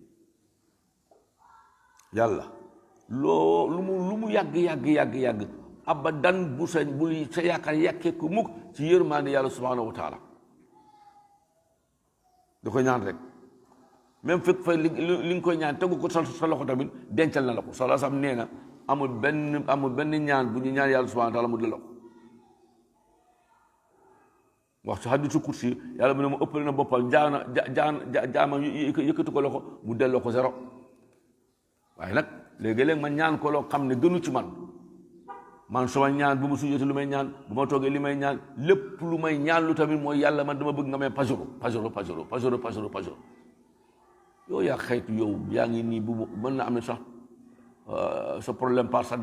A: yàlla lu mu yàgg abadan bu sa yaakaar yàkkee ko mukk ci yërmande yàlla subhanahu wa taala da koy ñaan rek même fekk fa li nga koy ñaan tegu ko sa loxo tamit dencal na la ko sala sam nee na amul benn ñaan bu ñu ñaan yàlla subhanahu wa taala mu delloo ko wax ci hadiisu kursi yàlla mu ne mu ëppale na boppam jaama yëkkati ko loxo mu delloo ko zéro waaye nag léegi-léeg ma ñaan ko loo xam ne gënu ci man sama ñaan bu ma sujjóoti lu may ñaan bu ma toogee li may ñaan lépp lu may ñaan lu tamit mooy yàlla man dama bëgg nga may pajoro yow yaa xaytu yow yaa ngi nii bu mën na am ne sax sa problème par ça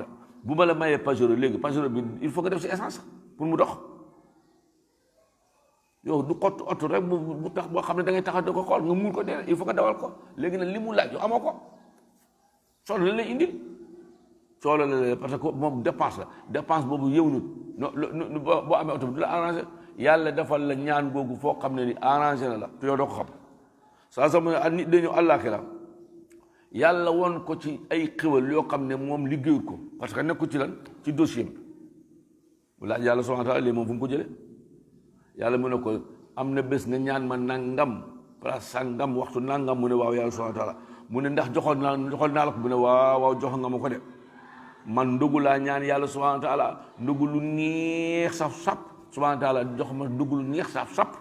A: bu ma la mayee pajoro léegi pajoro bi il faut que def si essence pour mu dox yow du xott oto rek bu tax boo xam ne da ngay taxaw da ko xool nga muur ko dee il faut nga dawal ko léegi nag li mu laaj yow amoo ko solo la lay indil solo la parce que moom dépense boobu yow nit boo amee oto bi du la arrangé yàlla defal la ñaan googu foo xam ne ni arrangé na la te yow doo ko xam saa sama nit dañu àllaaxira yàlla woon ko ci ay xéwal yoo xam ne moom liggéeyut ko parce que nekku ci lan ci dossier bi bu laaj yàlla subhaanahu wa taala léegi moom fu mu ko jëlee yàlla mu ne ko am na bés nga ñaan ma nangam place sangam waxtu nangam mu ne waaw yàlla subhaanahu wa taala mu ne ndax joxoon naa la ko mu ne waaw jox nga ma ko de man ndogu laa ñaan yàlla subhaanahu wa taala ndogu lu neex saf sap subhaanahu wa taala jox ma ndogu lu neex saf sap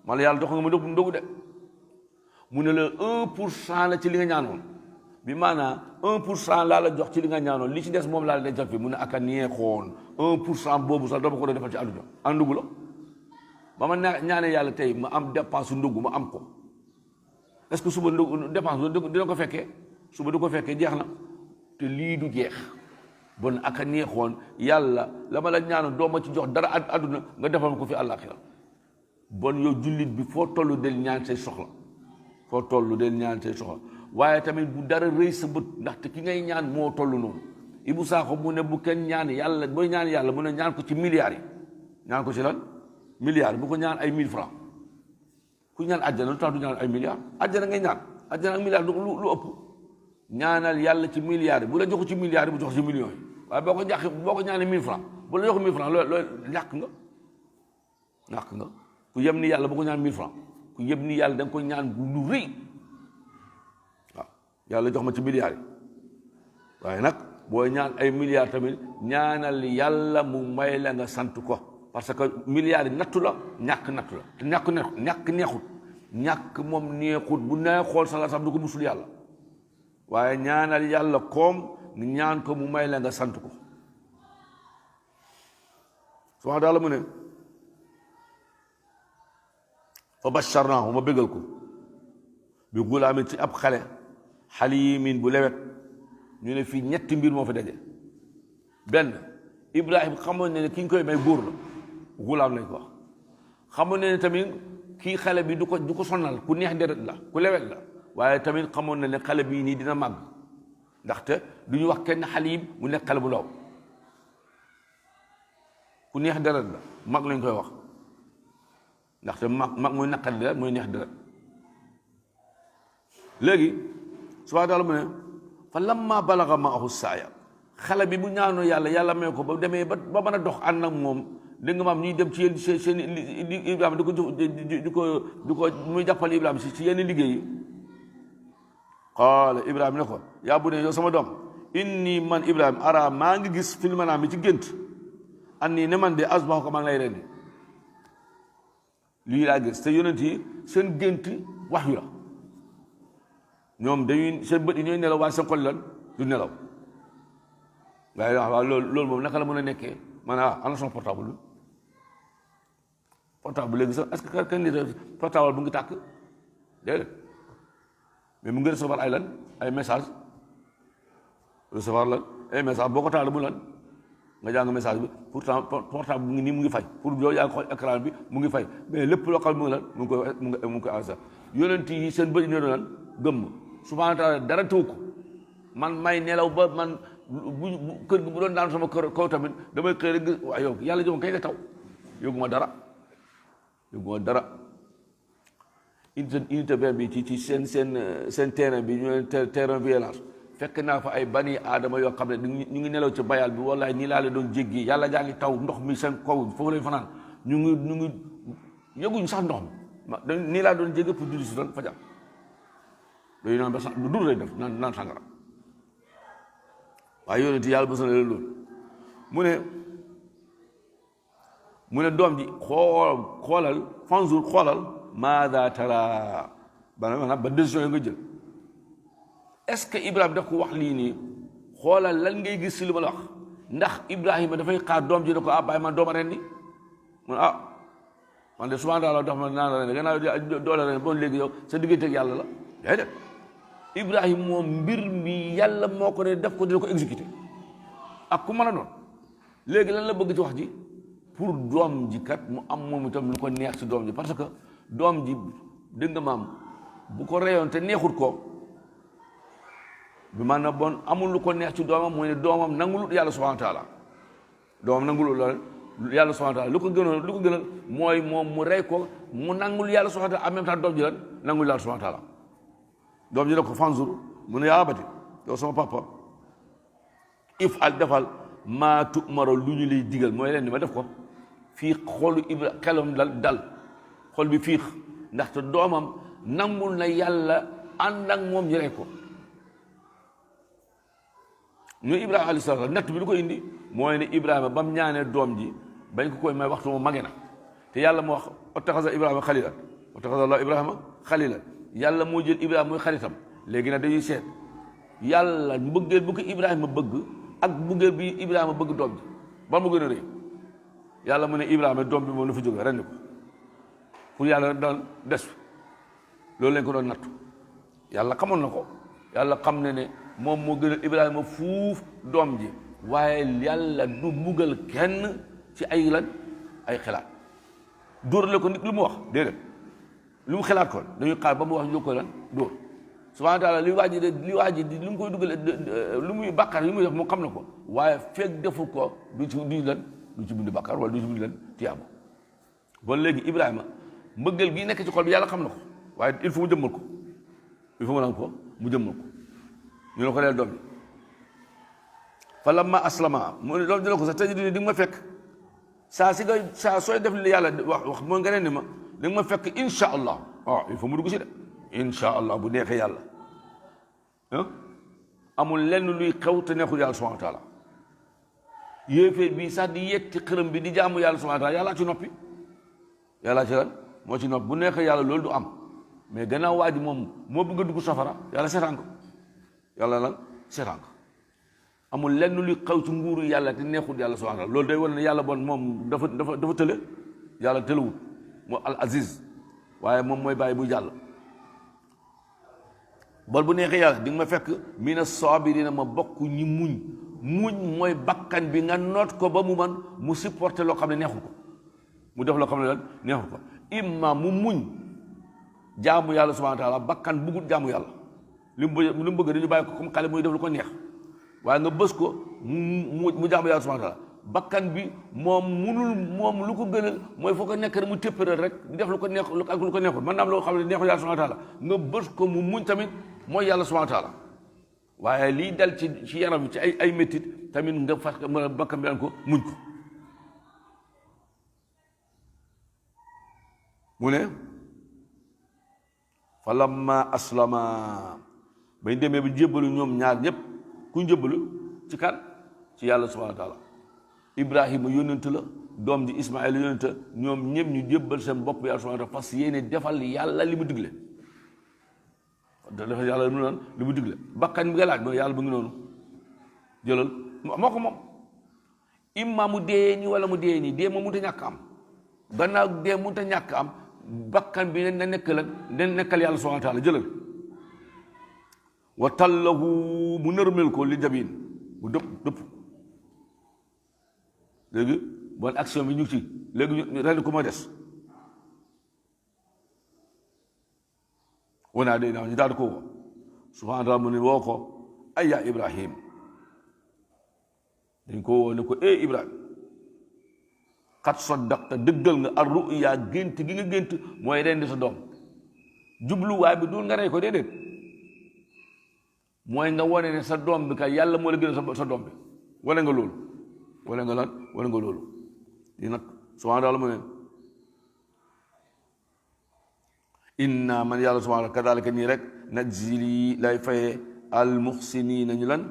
A: man la yàlla jox nga ma ndogu de mu ne la 1% la ci li nga ñaanoon bi maanaam 1% laa la jox ci li nga ñaanoon li ci des moom laa la dencal fi mu ne ak a neexoon 1% boobu sax dama ko doon defal ci àdduna àndugu la ba ma ñaanee yàlla tey ma am dépense ndugg ma am ko est-ce que suba dépense dina ko fekkee suba du ko fekkee jeex na te lii du jeex bon ak a neexoon yàlla la ma la ñaanoon doo ma ci jox dara àdduna nga defal ma ko fi àllaaxira bon yow jullit bi foo tollu del ñaan say soxla foo tollu del ñaan say soxla waaye tamit bu dara rëy sa bët ndaxte ki ngay ñaan moo toll noonu Ibou Sakho mu ne bu kenn ñaan yàlla booy ñaan yàlla mu ne ñaan ko ci milliards yi ñaan ko ci lan milliards bu ko ñaan ay 1000 francs ku ñaan àjjana lu tax du ñaan ay milliards àjjana ngay ñaan àjjana ak milliards lu ëpp ñaanal yàlla ci milliards yi bu la joxu ci milliards yi bu jox ci millions yi waaye boo ko ñaanee 1000 francs bu la jox 1000 francs loolu ñàkk nga ku yem ni yàlla bu ko ñaan 1000 francs ku yem ni yàlla da nga ko ñaan lu rëy waaw yàlla jox ma ci milliards yi waaye nag booy ñaan ay milliards tamit ñaanal yàlla mu may la nga sant ko parce que milliards yi nattu la ñàkk nattu la te ñàkk neexut ñàkk moom neexut bu neexool sax du ko musul yàlla waaye ñaanal yàlla koom ñaan ko mu may la nga sant ko su wax daal mu ne fa basharnaahu ma bégal ko bi gulaamin ci ab xale xalimin bu lewet ñu ne fii ñetti mbir moo fi daje benn Ibrahim xamoon ne ki ñu koy may góor la gulaam lañ ko wax xamoon ne tamit kii xale bi du ko sonal ku neex deret la ku lewet la waaye tamit xamoon na ne xale bii nii dina màgg ndaxte du ñu wax kenn xalim mu nekk xale bu ndaw ku neex deret la mag lañ koy wax ndaxte mag mooy naqari deret mooy neex deret léegi subhaana taala mu ne fa lamma balaga maahu saaya xale bi bu ñaanoo yàlla may ko ba demee ba mën a dox ànd ak moom dégg nga maam ñuy dem ci yenn seen Ibrahima di ko muy jàppale Ibrahima ci yenn liggéey yi qaala Ibrahima ne ko yaa bu ne yow sama doom inni man Ibrahima ara maa ngi gis fil manaam mi ci gént anni ne man de asbahu ko maa ngi lay rendi lii laa gis te yonent yi seen gént wax yu la ñoom dañuy seen bët yi ñooy nelaw waaye seen xol lan du nelaw waaye waaw loolu moom naka la mën a nekkee maanaam ana sama portable léegi sax est-ce que kenn nit portable bu ngi tàkk déedéet mais mu ngi recevoir ay lan ay message recevoir lan ay message boo ko taal mu lan nga jàng message bi pourtant portable bu ngi nii mu ngi fay pour yow yaa ngi xool écran bi mu ngi fay mais lépp loo xam mu ngi lan mu ngi koy enregistré yonent yi seen bëri ne lan gëmm subhaana taala dara tëw ko man may nelaw ba man bu kër gi bu doon daan sama kër kaw tamit damay xëy rek gis waaye yow yàlla jox kay nga taw yóbbu ma dara unité benn bi ci seen terrain bi ñu terrain violence fekk naa fa ay bani aadama yoo xam ne ñu ngi nelaw ci bayal bi wallahi nii laa la doon jéggi yàlla jaa ngi taw ndox mi seen kaw foofu lañ fanaan ñu ngi yëguñu sax ndox mi nii laa doon jéggi pour julli si doon fajar dañu naan ba sax lu dul lay def naan sàngara waaye yonent yàlla bës na leen loolu mu ne doom ji xoolal maada tara maanaam ba décision yi nga jël est-ce que Ibrahima daf ko wax lii nii xoolal lan ngay gis si li ma la wax ndax Ibrahima dafay xaar doom ji ne ko bàyyi man dooma ren ni mu ne man de subhaana taala dafa ma naan ren gannaaw doole ren bon léegi yow sa diggante ak yàlla la déedéet Ibrahima moom mbir mi yàlla moo ko ne def ko dina ko exécuté ak ku mën a doon léegi lan la bëgg ci wax ji pour doom ji kat mu am moom itam lu ko neex ci doom ji parce que doom ji dégg nga maam bu ko reyoon te neexut ko bi maanaam bon amul lu ko neex ci doomam mooy ne doomam nangul yàlla subhanahu wa taala doomam nangul yàlla subhanahu wa taala lu ko gënal mooy moom mu rey ko mu nangul yàlla subhanahu wa taala en même temps doom ji lan nangul yàlla subhanahu wa taala doom ji ne ko fanzur mu ne yaa abati yow sama papa if al defal maa tumaro lu ñu lay digal mooy leen ni ma def ko fii xolu Ibra xelam dal xol bi fiix ndaxte doomam nangul na yàlla ànd ak moom ñu rey ko ñu Ibrahima alayhi salaam natt bi du ko indi mooy ne Ibrahima ba mu ñaanee doom ji bañ ko koy may waxtu mu mage na te yàlla moo wax wattaxasa Ibrahima xalilan wattaxasa Allah Ibrahima xalilan yàlla moo jël Ibrahima muy xaritam léegi nag dañuy seet yàlla mbëggeel bu ko Ibrahima bëgg ak mbëggeel bi Ibrahima bëgg doom ji ba mu gën a rëy yàlla mu ne Ibrahima doom bi moom na fa jóge rendi ko pour yàlla daan des loolu lañ ko doon nattu yàlla xamoon na ko yàlla xam ne moom moo gënal Ibrahima fuuf doom ji waaye yàlla du mbugal kenn ci ay lan ay xalaat dóor ko nit lu mu wax déedéet lu mu xalaat kon dañuy xaar ba mu wax ñu ko lan dóor subhaana taala li waa ji lu mu koy dugal lu muy bàkkaar yi muy def moo xam na ko waaye fekk defu ko du ci bind bàkkaar wala du ci bind lan tiyaabu ba léegi Ibrahima mbëggal gi nekk ci xol bi yàlla xam na ko waaye il faut mu jëmmal ko mu jëmmal ko ñu ne ko leel doom bi fa lamma aslama mu ne loolu dina ko sax tey di nga ma fekk saa sooy def li yàlla wax mooy nga ne ni ma di nga ma fekk insha allah waaw il faut mu dugg si de insha allah bu neexee yàlla amul lenn luy xew te neexul yàlla subhanahu wa taala yéeféer bi sax di yetti xërëm bi di jaamu yàlla subhanahu wa taala yàllaa ci noppi yàllaa ci lan moo ci noppi bu neexee yàlla loolu du am mais gannaaw waa ji moom moo bëgg a dugg safara yàlla seetaan ko yàlla lan seetaan ko amul lenn luy xew ci nguuru yàlla te neexul yàlla subhanahu wa taala loolu day wane ne yàlla bon moom dafa tële yàlla tëlewul moo al aziz waaye moom mooy bàyyi bu jàll bon bu neexee yàlla di nga ma fekk mina sabirina ma bokk ñi muñ mooy bakkan bi nga noot ko ba mu man mu supporter loo xam ne neexul ko mu def loo xam ne lan neexul ko imma mu muñ jaamu yàlla subhanahu wa taala bakkan buggut jaamu yàlla li mu bëgg dañu bàyyi ko comme xale muy def lu ko neex waaye nga bës ko mu jaamu yàlla subhanahu wa taala bakkan bi moom lu ko gënal mooy foo ko nekk rek mu téppéral rek di def lu ko neex ak lu ko neexul man naam loo xam ne neexul yàlla subhanahu wa taala nga bës ko mu muñ tamit mooy yàlla subhanahu wa taala waaye lii dal ci yaram bi ci ay méttit tamit nga fas bakkan bi daan ko muñ ko mu ne fa lamma aslama bañ demee ba jébbalu ñoom ñaar ñëpp ku jébbalu ci kan ci yàlla subhanahu wa taala Ibrahima yónnent la doom ji Ismaïla yónnent ñoom ñëpp ñu jébbal seen bopp yàlla subhanahu wa taala parce que yéene defal yàlla li mu digle defal yàlla li mu digle bakkan bi nga laaj ba yàlla bu ngi noonu jëlal moo ko moom imma mu dee nii wala mu dee nii dee moom mënut a ñàkk am gannaaw dee mënut a ñàkk am bakkan bi na nekk la na nekkal yàlla subhanahu wa taala jëlal wa tallahu mu nërmel ko li jabin mu dëpp léegi bon action bi ñu ci léegi ren ku ma des wanaa day naa ñu daal di ko woo subhanahu wa taala mu ne woo ko ay yaa Ibrahim dañ ko woo ne ko Ibrahim xat saddaqta dëggal nga ar ruya gént gi nga gént mooy rendi sa doom jubluwaay bi dul nga rey ko déedéet mooy nga wane ne sa doom bi kay yàlla moo la gën sa doom bi wane nga loolu wane nga lan wane nga loolu di nag subhanahu wa taala mu ne inna man yàlla subhanahu wa taala kadalika nii rek najzi lay faye al muhsinina ñu lan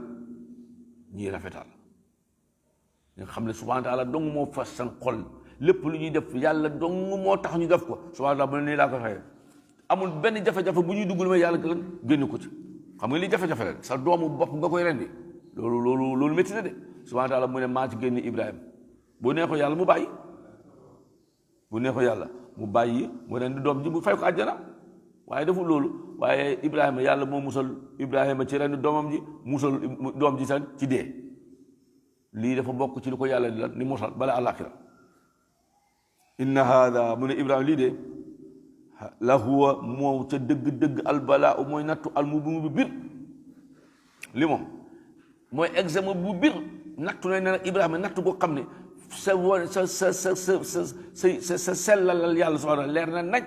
A: ñii rafetal nga xam ne subhanahu wa taala dong moo fas seen xol lépp lu ñuy def yàlla dong moo tax ñu def ko subhanahu wa taala mu ne nii laa ko xëyee amul benn jafe-jafe bu ñuy dugg lu may yàlla lan génn ko ci xam nga li jafe-jafe la sa doomu bopp nga koy rendi loolu métti na de subhanahu wa taala mu ne maa ci génn Ibrahima bu neexoo yàlla mu bàyyi bu neexoo yàlla mu bàyyi mu rendi doom ji mu fay ko àjjana waaye deful loolu waaye Ibrahima yàlla moo musal Ibrahima ci rendi doomam ji musal doom ji sax ci dee lii dafa bokk ci li ko yàlla di la ni musal bala àllaaxira inna haada mu ne Ibrahima lii de la huwa moo ca dëgg-dëgg albalaa mooy nattu almubiin bu bir li moom mooy examen bu bir nattu ne nag Ibrahima nattu boo xam ne sa sellalal yàlla subhaanahu leer na naj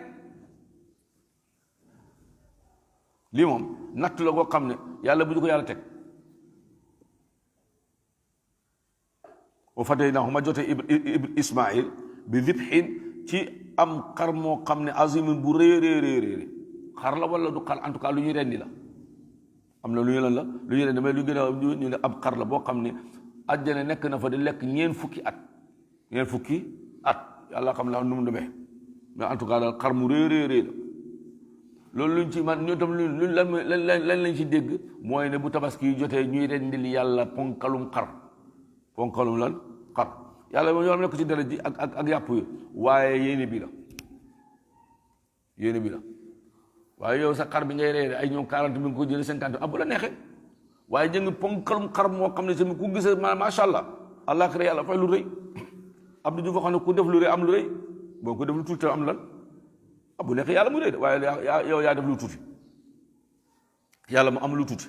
A: lii moom nattu la koo xam ne yàlla bu ñu ko yàlla teg wa fadaynaahu ma jotee Ismaïl bi dibhin ci am xar moo xam ne azimin bu réeréeréeréeri xar la wala du xar en tout cas lu ñuy rendi la am na lu ñu lan la lu ñuy rendi mais lu gën a ñu ne ab xar la boo xam ne àjjana nekk na fa di lekk ñeen fukki at yàlla xam la nu mu demee mais en tout cas daal xar mu réeréeréer la loolu luñ ci man ñoo tam luñ lan lañ ci dégg mooy ne bu tabaski yi jotee ñuy rendil yàlla ponkalum xar ponkalum lan xar yàlla moom yoonam nekk ci dara ji ak yàpp yi waaye yéene bi la waaye yow sa xar bi ngay reere ay ñoom 40 bi nga ko jëlee 50 bu la neexee waaye jëngi ponkalum xar moo xam ne sami ku gisee macha allah allah xëy yàlla fay lu rëy ab du ñu ko xam ne ku def lu rëy am lu rëy boo ko def lu tuuti am lan bu neexee yàlla mu rëy de waaye yow yaa def lu tuuti yàlla mu am lu tuuti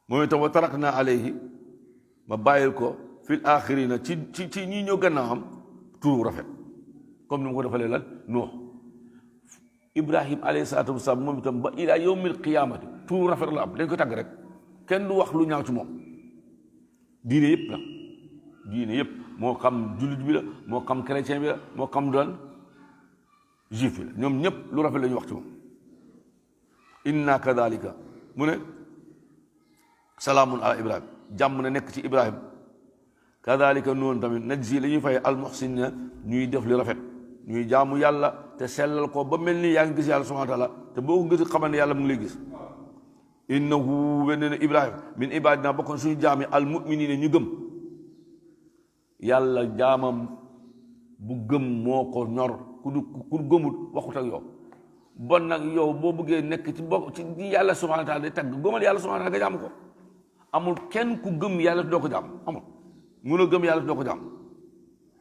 A: moom itam wa tarakna alayhi ma bàyyil ko fil axirina ci ñi ñëw gannaaw xam turu rafet comme ni ma ko defalee lan Nuux Ibrahim alayhi salaatu wasalaam moom itam ba ila yawmil qiyaamati turu rafet la am dañ ko tàgg rek kenn du wax lu ñaaw ci moom diine yëpp la diine yëpp moo xam jullit bi la moo xam chrétien bi la moo xam doon juif bi la ñoom ñëpp lu rafet la ñu wax ci moom inna kadalika mu ne salaamun ala Ibrahim jàmm na nekk ci Ibrahim kadalika noonu tamit najzi la ñuy fay almuhsin na ñuy def li rafet ñuy jaamu yàlla te sellal ko ba mel ni yaa ngi gis yàlla subhanahu wa taala te boo ko gis xamal ne yàlla mu ngi lay gis innahu wenn ne Ibrahim min ibadina bokkoon suñu jaami almuminina ñu gëm yàlla jaamam bu gëm moo ko ñor ku gëmut waxut ak yow bon nag yow boo bëggee nekk ci bokk ci yàlla subhanahu wa taala day tagg gëmal yàlla subhanahu wa taala nga jaam ko amul kenn ku gëm yàlla doo ko jaam amul mun a gëm yàlla doo ko jaam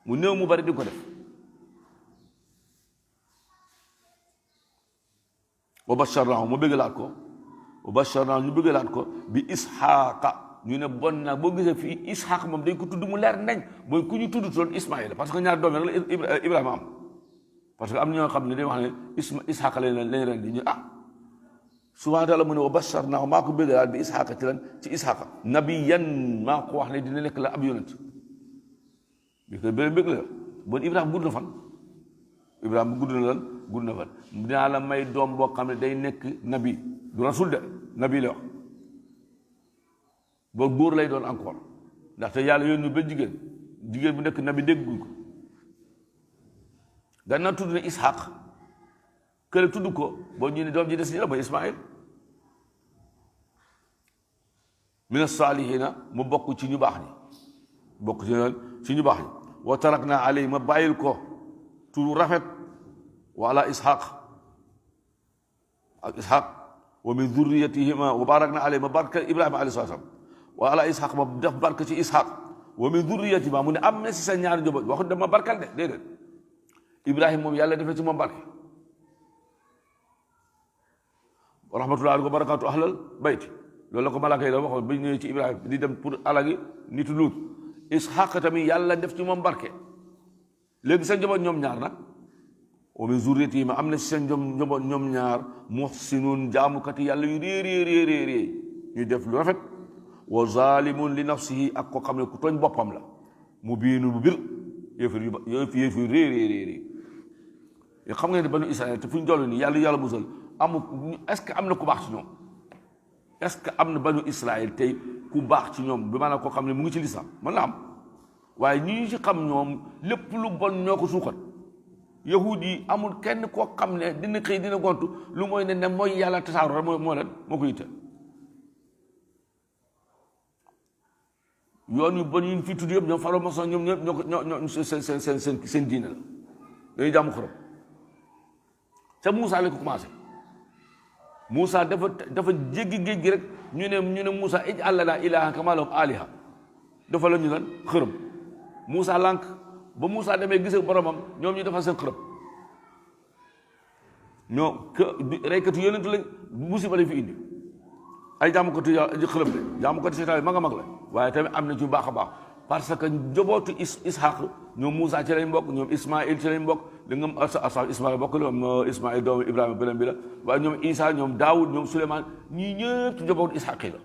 A: mu néew mu bari di ko def wa basharnaahu mu bëggalaat ñu bëggalaat ko bi isxaaqa ñu ne bon nag boo gisee fii isxaaq moom dañ ko tudd mu leer nañ mooy ku ñu tudd toon ismaïla parce que ñaar doom rek la Ibrahima am parce que am ñoo xam ne dañ wax ne isxaaq lañ ren di ñu subhaana taala mu ne wa basharnaahu maa ko bëggalaat bi isxaaqa ci lan ci isxaaqa nabiyan maa ko wax ne dina nekk la ab yonent bi ko bëgg la bon Ibrahima gudd na fan Ibrahima gudd na fan dinaa la may doom boo xam ne day nekk nabi du rasul de nabi la wax ba góor lay doon encore ndaxte yàlla yónni ba jigéen bu nekk nabi dégguñ ko gannaaw tudd na Ishaq kële tudd ko boo ñu ne doom ji des ni la mooy Ismaïl mina salihina mu bokk ci ñu baax ñi ci ñu baax ñi wa tarakna alayhi ma bàyyil ko turu rafet wa ala Ishaq ak Ishaq wa min dhurriyatihima wa barakna alayhi ma barka Ibrahima alayhi salaam wa ala Ishaq ma def barke ci Ishaq wa min dhurriyatihima mu ne am na si sa ñaari njaboot waxut dama barkal de déedéet Ibrahima moom yàlla def na ci moom barke wa rahmatullahi alayhi wa barakatu ahlal bayt loolu la ko malaaka yi la waxoon ba ñëwee ci Ibrahima di dem pour alagi nitu Luut Ishaq tamit yàlla def ci moom barke léegi sa njaboot ñoom ñaar nag wa min zurriyatihima am na si seen njaboot ñoom ñaar muhsinun jaamukati yàlla yu réeréeréeréeréy ñuy def lu rafet wa zalimun li nafsihi ak ko xam ne ku tooñ boppam la mu biinu bu bir yëfir réeréeréeréy yo xam nga ne banu Israël te fu ñu toll nii yàlla musal est-ce que am na ku baax ci ñoom est-ce que am na banu Israël tey ku baax ci ñoom bi maanaam koo xam ne mu ngi ci lislaam mën na am waaye ñi ci xam ñoom lépp lu bon ñoo ko suuxat yahud yi amul kenn koo xam ne dina xëy dina gontu lu mooy ne mooy yàlla tasaaro rek moo leen moo ko yitte yoon yu bon yi fi tudd yëpp ñoom faramason ñoom ñëpp ñoo seen diine la dañuy jàmm xorom ca Moussa la ko commencé Moussa dafa jéggi géej gi rek ñu ne Moussa ij'al lanaa ilaahan kamaa lahum aaliha dafa la ñu lan xërëm Moussa lànk ba Moussa demee gisee boromam ñoom ñu defal seen xërëm ñoo reykatu yonent lañ musiba lañ fi indi ay jaamukatu xërëm de jaamukatu seytaan mag a mag la waaye tamit am na ci baax a baax parce que njobootu Ishaq ñoom Moussa ci lañ bokk ñoom Ismaïl ci lañ bokk da nga sa Ismaïl bokk la Ismaïl doomu Ibrahima beneen bi la waaye ñoom Isa ñoom Daawud ñoom Souleymane ñii ñëpp ci njobootu Ishaq yi la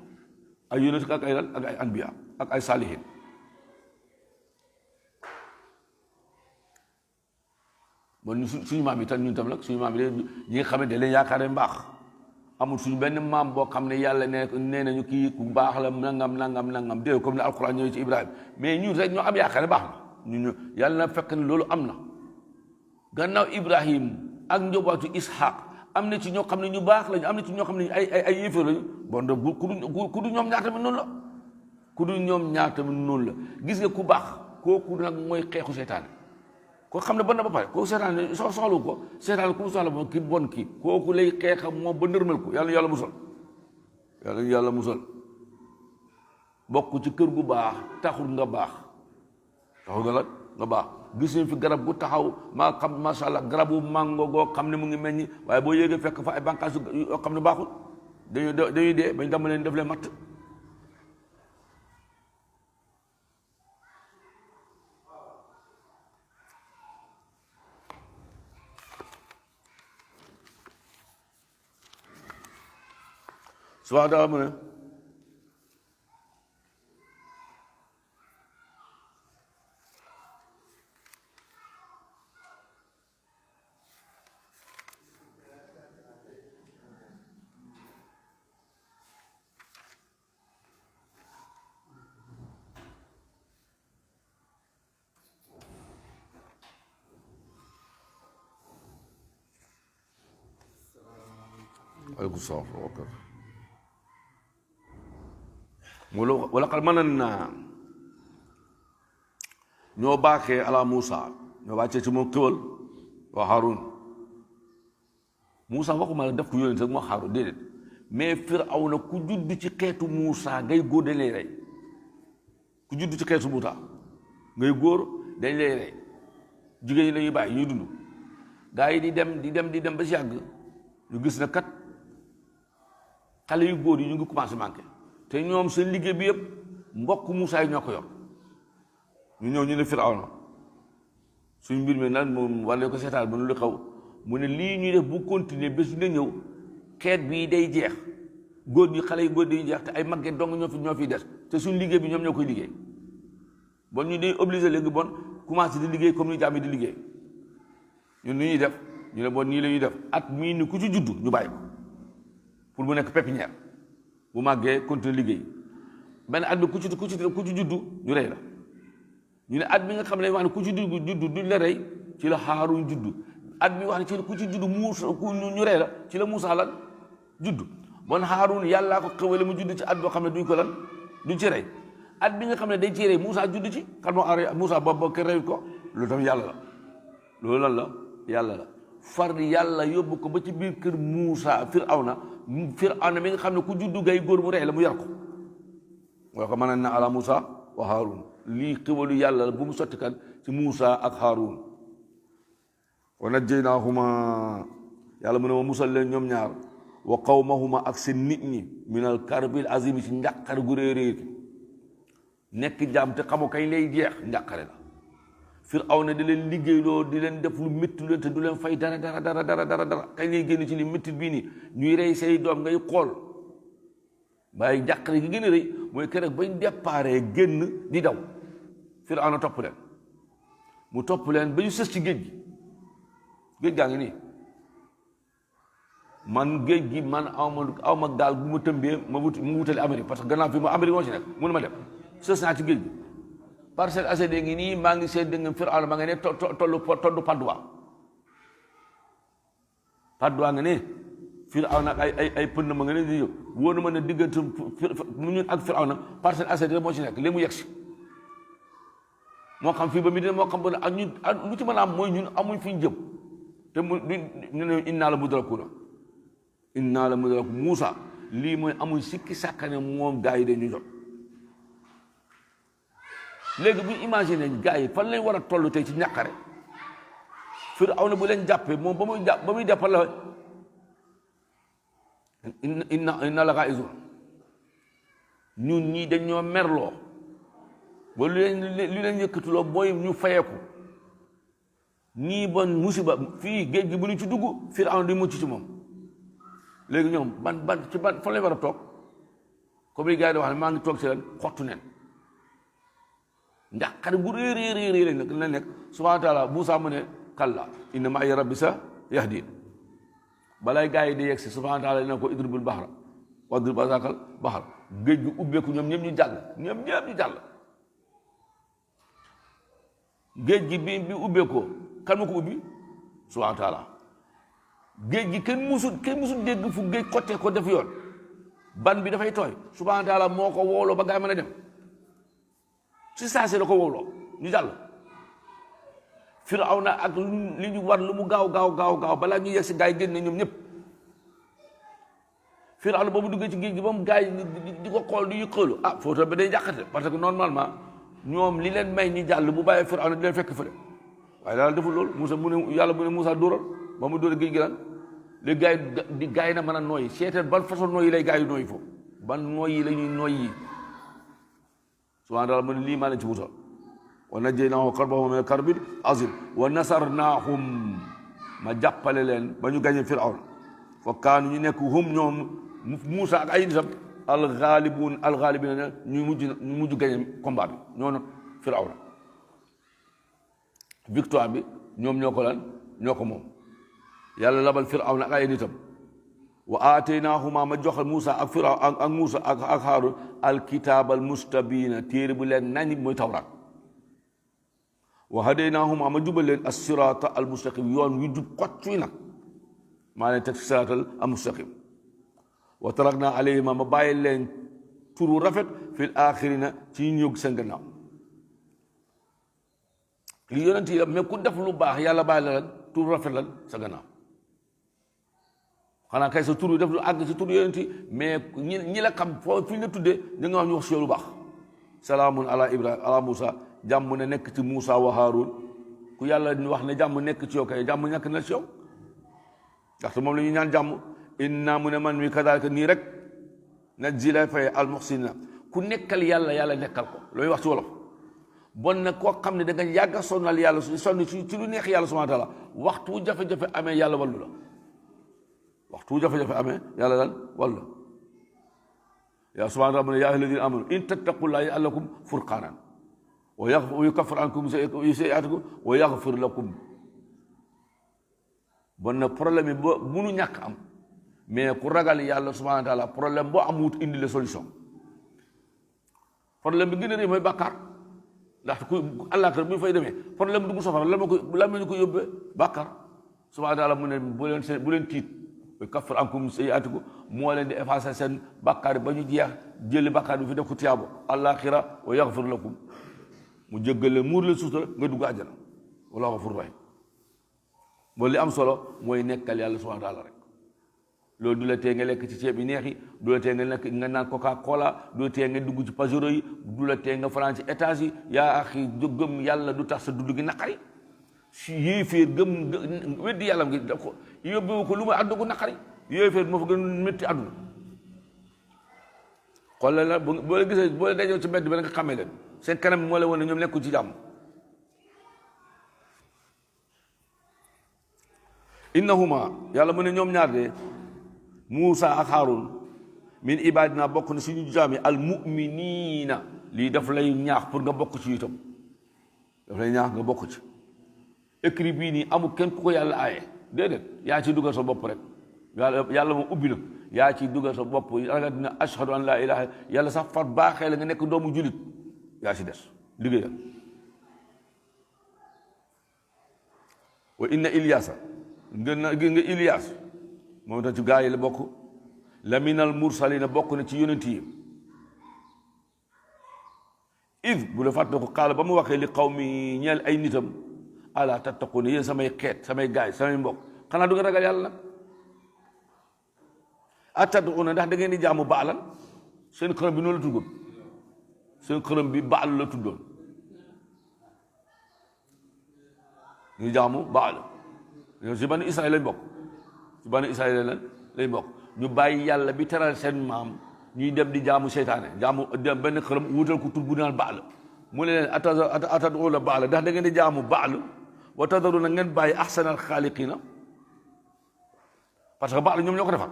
A: ay yonent ak ay lan ak ay anbiya ak ay salihin bon suñu maam yi tam ñun tam nag suñu maam yi ñi nga xam ne da leen yaakaar mbaax amul suñu benn maam boo xam ne yàlla nee nañu kii ku baax la nangam déedéet comme ne alquran ñëwee ci Ibrahima mais ñun rek ñoo am yaakaar ne baax na ñu yàlla na fekk ne loolu am na gannaaw Ibrahim ak njobootu Ishaq am na ci ñoo xam ne ñu baax lañu am na ci ñoo xam ne ay yéefar lañu bon de ku du ñoom ñaar tamit noonu la ku du ñoom ñaar tamit noonu la gis nga ku baax kooku nag mooy xeexu seytaane ko xam ne bon na ba pare kooku seytaane soxlawu ko seytaane ku mu soxla moom ki bon ki kooku lay xeexam moom ba nërmal ko yàlla musal yàlla musal bokk ci kër gu baax taxul nga baax taxul nga baax gis nañ fi garab gu taxaw maa xam macha allah garabu mango goo xam ne mu ngi meññi waaye boo yéegee fekk fa ay bànqaas yoo xam ne baaxul dañuy dee bañ dama leen def leen matt subhaanahu wa taala mu ne aleykum salaam wa rahmatulah wala qad manannaa ñoo baaxee ala Moussa ñoo wàccee ci moom xéwal wa Haarun Moussa waxuma la def ko yónent rek moo Haarun déedéet mais Firawna ku judd ci xeetu Moussa ngay góor dañ lay rey ku judd ci xeetu Moussa ngay góor dañ lay rey jigéen ñi lañuy bàyyi ñuy dund gaa yi di dem ba si yàgg ñu gis na kat xale yu góor yi ñu ngi commencé manqué te ñoom seen liggéey bi yëpp mbokk Moussa yi ñoo ko yor ñu ñëw ñu ne Firawna suñ mbir mi nag moom wàlle ko seetaan ba nu lu xaw mu ne lii ñuy def bu continuer bés dina ñëw xeet bii day jeex góor ñi xale yu góor day jeex te ay màgget dong ñoo fi des te suñ liggéey bi ñoom ñoo koy liggéey bon ñu day obligé léegi bon commencé di liggéey comme ni jaam yi di liggéey ñun ni ñuy def ñu ne bon nii la ñuy def at mii ni ku ci juddu ñu bàyyi ko pour mu nekk pépinière bu màggee continuer liggéey benn at bi ku ci juddu ñu rey la ñu ne at bi nga xam ne wax ne ku ci juddu duñ la rey ci la Haarun juddu at bi wax ne ci ku ci juddu Muusa ñu rey la ci la Muusa lan juddu bon Haarun yàllaa ko xewale mu juddu ci at boo xam ne duñ ci rey at bi nga xam ne dañ ci rey Muusa juddu ci kan moo aar Muusa boobu kenn reyut ko loolu tam yàlla la loolu lan la yàlla la far yàlla yóbbu ko ba ci biir kër Muusa Firawna mi nga xam ne ku juddu gay góor mu rey la mu yar ko wala ko mën na ala Muusa wa Haarun lii xéwalu yàlla la bu mu sotti kan ci Muusa ak Haarun wa najjaynaahuma yàlla mu ne ma musal leen ñoom ñaar wa qawmahuma ak seen nit ñi minal karbil azimi ci njàqare gu réeréer nekk jaam te xamu kañ lay jeex njàqare la Firawna di leen liggéeyloo di leen def lu métti leen te du leen fay dara kañ lay génn ci li métti bii nii ñuy rey say doom ngay xool waaye njàqare gi gën a rëy mooy keroog bañ déparé génn di daw Firawna topp leen mu topp leen ba ñu sës ci géej gaa ngi nii man géej gi man aw ma gaal bu ma tëmbee mu wutali Amérique parce que gannaaw fi ma Amérique moo ci nekk mënu ma dem sës naa ci géej gi Parcelles Assainies ngi nii maa ngi seet dégg Firawna ma nga ne tollu Padoua nga ne Firawna ay pënd ma nga ne di ñëw wóor na ma ne diggante mu ñun ak Firawna Parcelles Assainies moo ci nekk léegi mu yegg si moo xam fii ba mi dina moo xam ba ak ñun lu ci mën a am mooy ñun amuñ fi ñu jëm te mu ñu ne innaa la mudrakuuna Muusa lii mooy amuñ sikki sàkkane moom gaa yi dañu jot léegi bu ñu imaginer gaa yi fan lañ war a toll tey ci ñàkkare Firawna bu leen jàppee moom ba muy jàppal la inna la ghaa'izun ñun ñii dañ ñoo merloo ba lu leen yëkkatuloo mooy ñu fayeeku nii bon musiba fii géej gi bu ñu ci dugg Firawna di mucc ci moom léegi ñoom ban fan lañ war a toog comme li gars yi di wax ne maa ngi toog ci leen xottu neen ndax xare bu réeréeréer lañ la nekk subhaanahu wa taala Muusaa mu ne kalla inna ma'iya rabbi sa yahdin balay gars yi di yegg si subhaanahu wa taala dina ko idribul bahra wadrib asaakal bahar géej gi ubbeeku ñoom ñëpp ñu jàll géej gi bi ubbeekoo kan ma ko ubbi subhaanahu wa taala géej gi kenn musul dégg fu géej xottee ko def yoon ban bi dafay tooy subhaanahu wa taala moo ko wooloo ba gaa mën a dem ci saasi la ko wooloo ñu jàll. Firawna ak li ñu war lu mu gaaw balaa ñu yegg si gaa yi génn ñoom ñëpp Firawna boobu duggee ci géej gi ba mu gaa yi di ko xool di yëqalu photo bi day jàqate parce que normalement ñoom li leen may ñu jàll bu bàyyee Firawna di leen fekk fële waaye daal deful loolu Moussa yàlla mu ne Moussa dóoral ba mu dóor géej gi lan léegi gaa yi na mën a nooyi seetal ban façon nooyi lay gaa yi nooyi foofu ban nooyi la ñuy nooyi subhaana taala mu ne lii maa leen ci wutal wa najjaynaahu qarbahum min al-karbil azim wa nasarnaahum ma jàppale leen ba ñu gañe Firawna fa kaanu ñu nekk hum ñoom Moussa ak ay nitam alxaalibiina ñu mujj gañe combat bi ñoo not Firawna victoire bi ñoom ñoo ko lan ñoo ko moom yàlla labal Firawna ak ay nitam wa aataynaahuma ma jox Moussa ak Firawna ak Moussa ak Haarun alkitaab almustabiina téere bu leen nañ mooy tawraat wa hadaynaahuma ma jubal leen as-siraata almustaqim yoon wi jub xoccuy nag maa leen teg siraatal almustaqim wa tarakna alayhima ma bàyyi leen turu rafet fil aaxirina ci ñëw seen gannaaw li yonent yi la mais ku def lu baax yàlla bàyyi la lan turu rafet lan sa gannaaw xanaa kay sa tur yi def lu àgg ci tur yonent yi mais ñi la xam foo fi ñu la tuddee da nga wax ñu wax si yow lu baax salaamun ala Ibrahima ala Moussa jàmm ne nekk ci Moussa wa Haarun ku yàlla wax ne jàmm nekk ci yow kay jàmm nekk na ci yow ndaxte moom la ñuy ñaan jàmm inna mu ne man mi kadaalika nii rek najzi lay fay al muhsinina ku nekkal yàlla nekkal ko looy wax ci wolof bon nag koo xam ne da nga yàgg a sonnal yàlla sonn ci lu neex yàlla subhaanahu wa taala waxtu jafe-jafe amee yàlla wallu la waxtu jafe-jafe amee yàlla lan wallu la yaa subhaanahu wa taala mu ne yaa ayyuhal lazina amanu in tattaqullaha yaj'al lakum furqaanan wa yukaffir ankum sayyi'aatikum wa yaghfir lakum bon nag problème yi ba munu ñàkk am mais ku ragal yàlla subhaanahu wa taala problème boo am wut indi la solution problème bi gën a rëy mooy bàkkaar ndaxte ku àllaaxira bu ñu fay demee problème dugg safara lan ma ñu ko yóbbee bàkkaar subhaanahu wa taala mu ne bu leen tiit yukaffir ankum sayyi'aatikum moo leen di effacer seen bàkkaar ba ñu jeex jëli bàkkaar bi fi def ko tiyaabo àllaaxira wa yaghfir lakum mu jéggal leen muur leen suutal nga dugg àjjana wallaahu gafuurun rahiim bon li am solo mooy nekkal yàlla subhaanahu wa taala rek loolu du la tee nga lekk ci ceeb yi neex yi du la tee nga naan coca cola du la tee nga dugg ci pajero yi du la tee nga fanaan ci étage yi yaa axi gëm yàlla du tax sa dund gi naqari si yéeféer gëm weddi yàlla ngi daf ko yóbbewu ko lu may àdduna gu naqari yéeféer moo fa gën métti àdduna xoolal la boo la gisee boo la dajoo ci mbedd bi nga xamee leen seen kanam bi moo la woon ne ñoom nekkul ci jàmm innahuma yàlla mu ne ñoom ñaar de Moussa ak Haarun min ibadina bokk na suñu jaami al mu'minina lii daf lay ñaax pour nga bokk ci itam daf lay ñaax nga bokk ci écrit bii nii amul kenn ku ko yàlla aaye déedéet yaa ciy dugal sa bopp rek yàlla moom ubbi na yaa ciy dugal sa bopp ragal dina ashhadu an laa ilaaha yàlla sax far baaxee la nga nekk doomu julit yaa ci des liggéeyal wa inna Ilyasa nga Ilyas moom itam ci gaa yi la bokk la minal mursalina bokk na ci yonent yi id bu la fàtte ko xaala ba mu waxee li qawmi ñeel ay nitam ala tattaquna yéen samay xeet samay gaay samay mbokk xanaa du nga ragal yàlla nag atad'una ndax da ngeen di jaamu baalan seen xërëm bi noonu la tuddoon seen xërëm bi baal la tuddoon ñu jaamu baal ñoom si bani Israël lañ bokk si bani Israël lañ bokk ñu bàyyi yàlla bi teral seen maam ñuy dem di jaamu seytaane jaamu dem benn xërëm wutal ko tur bu naan baal mu ne leen atad'una baal ndax da ngeen di jaamu baal wa tadharuna ngeen bàyyi ahsanal xaaliqiina parce que baal ñoom ñoo ko defar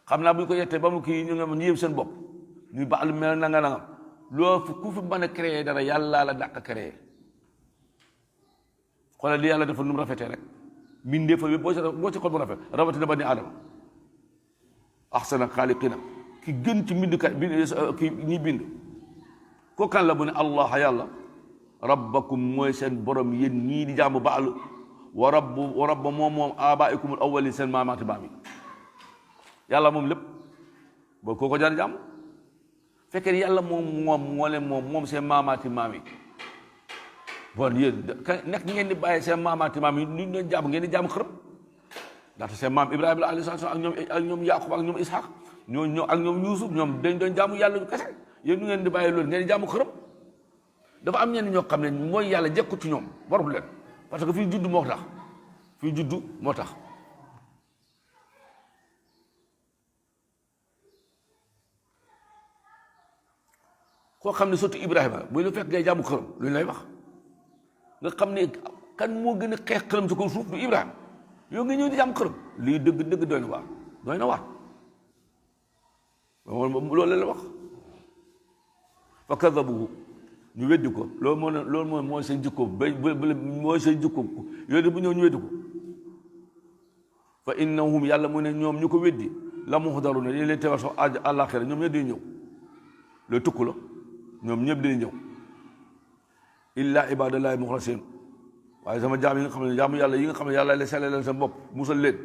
A: xam naa bu ñu ko yettee ba mu kii ñu yëm seen bopp ñu baal mel na nga nangam loo ku fi mën a créer dara yàlla la dàq créer xoolal li yàlla dafa nu mu rafetee rek mbindee fa boo ci xol bu rafet rawatina ba ni aadama ahsana xaaliqina ki gën ci mbind kat ki ñi bind ko kan la mu ne allah yàlla rabbakum mooy seen borom yéen ñii di jaamu baal wa rabba moom abaikumul awwalin seen maamaati maam yi yàlla moom lépp boo kooko jar jàmm fekkee yàlla moom seen maamaati maam yi bon yéen nekk ngeen di bàyyi seen maamaati maam yi ñu leen jàmm ngeen di jàmm xërëm ndaxte seen maam Ibrahima la alayhi salaam ak ñoom Yaqub ak ñoom Ishaq ak ñoom Yuusuf ñoom dañ doon jaamu yàlla kese yéen ñu ngeen di bàyyi loolu ngeen di jaamu xërëm dafa am ñenn ñoo xam ne mooy yàlla jekku ci ñoom warul leen parce que fii juddu moo tax koo xam ne surtout Ibrahima bu ñu fekk ngay jaamu xërëm lu ñu lay wax nga xam ne kan moo gën a xeex xërëm ci kaw suuf du Ibrahima yow nga ñëw di jaamu xërëm lii dëgg doy na waar loolu la wax fa kadabuhu ñu weddi ko loolu mooy seen jikko mooy seen jikko yooyu bu ñëw ñu weddi ko fa innahum yàlla mu ne ñoom ñu ko weddi la muhdaruna dañ leen teewal sax àllaaxira ñoom ñëpp dañuy ñëw loolu tukku la ñoom ñëpp dañuy ñëw illa ibadallahi muxlasin waaye sama jaam yi nga xam ne jaamu yàlla yi nga xam ne yàlla la sellalal sa bopp musal leen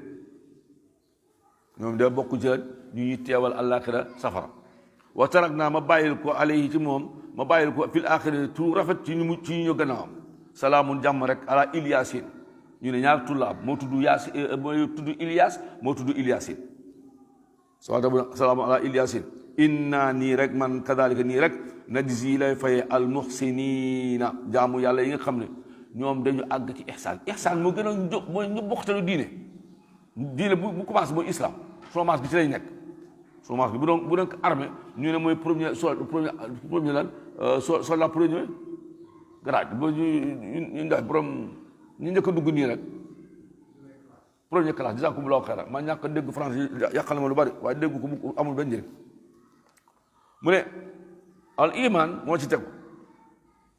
A: ñoom da bokk ci ñu ñuy teewal àllaaxira safara wa tarak naa ma bàyyil ko alayhi ci moom ma bàyyil ko fil axira tu rafet ci ñu gannaawam salaamun jàmm rek ala Ilyasin ñu ne ñaar tullaab moo tudd Ilyas moo tudd Ilyasin salaamun ala Ilyasin inna nii rek man kadalika nii rek najzi lay faye al muhsinina jaamu yàlla yi nga xam ne ñoom dañu àgg ci ihsaan moo gën a mooy ñu bokktalu diine bu commencé mooy islam chômage bi ci lay nekk chômage bi bu doon armée ñu ne mooy premier lan soldat premier grade ba ñu ndax borom ñu njëkk a dugg nii rek première classe jazakumullahu xayran maa ñàkk a dégg français yàqal ma lu bari waaye dégg ko mu amul benn njëriñ mu ne al iman moo ci tegu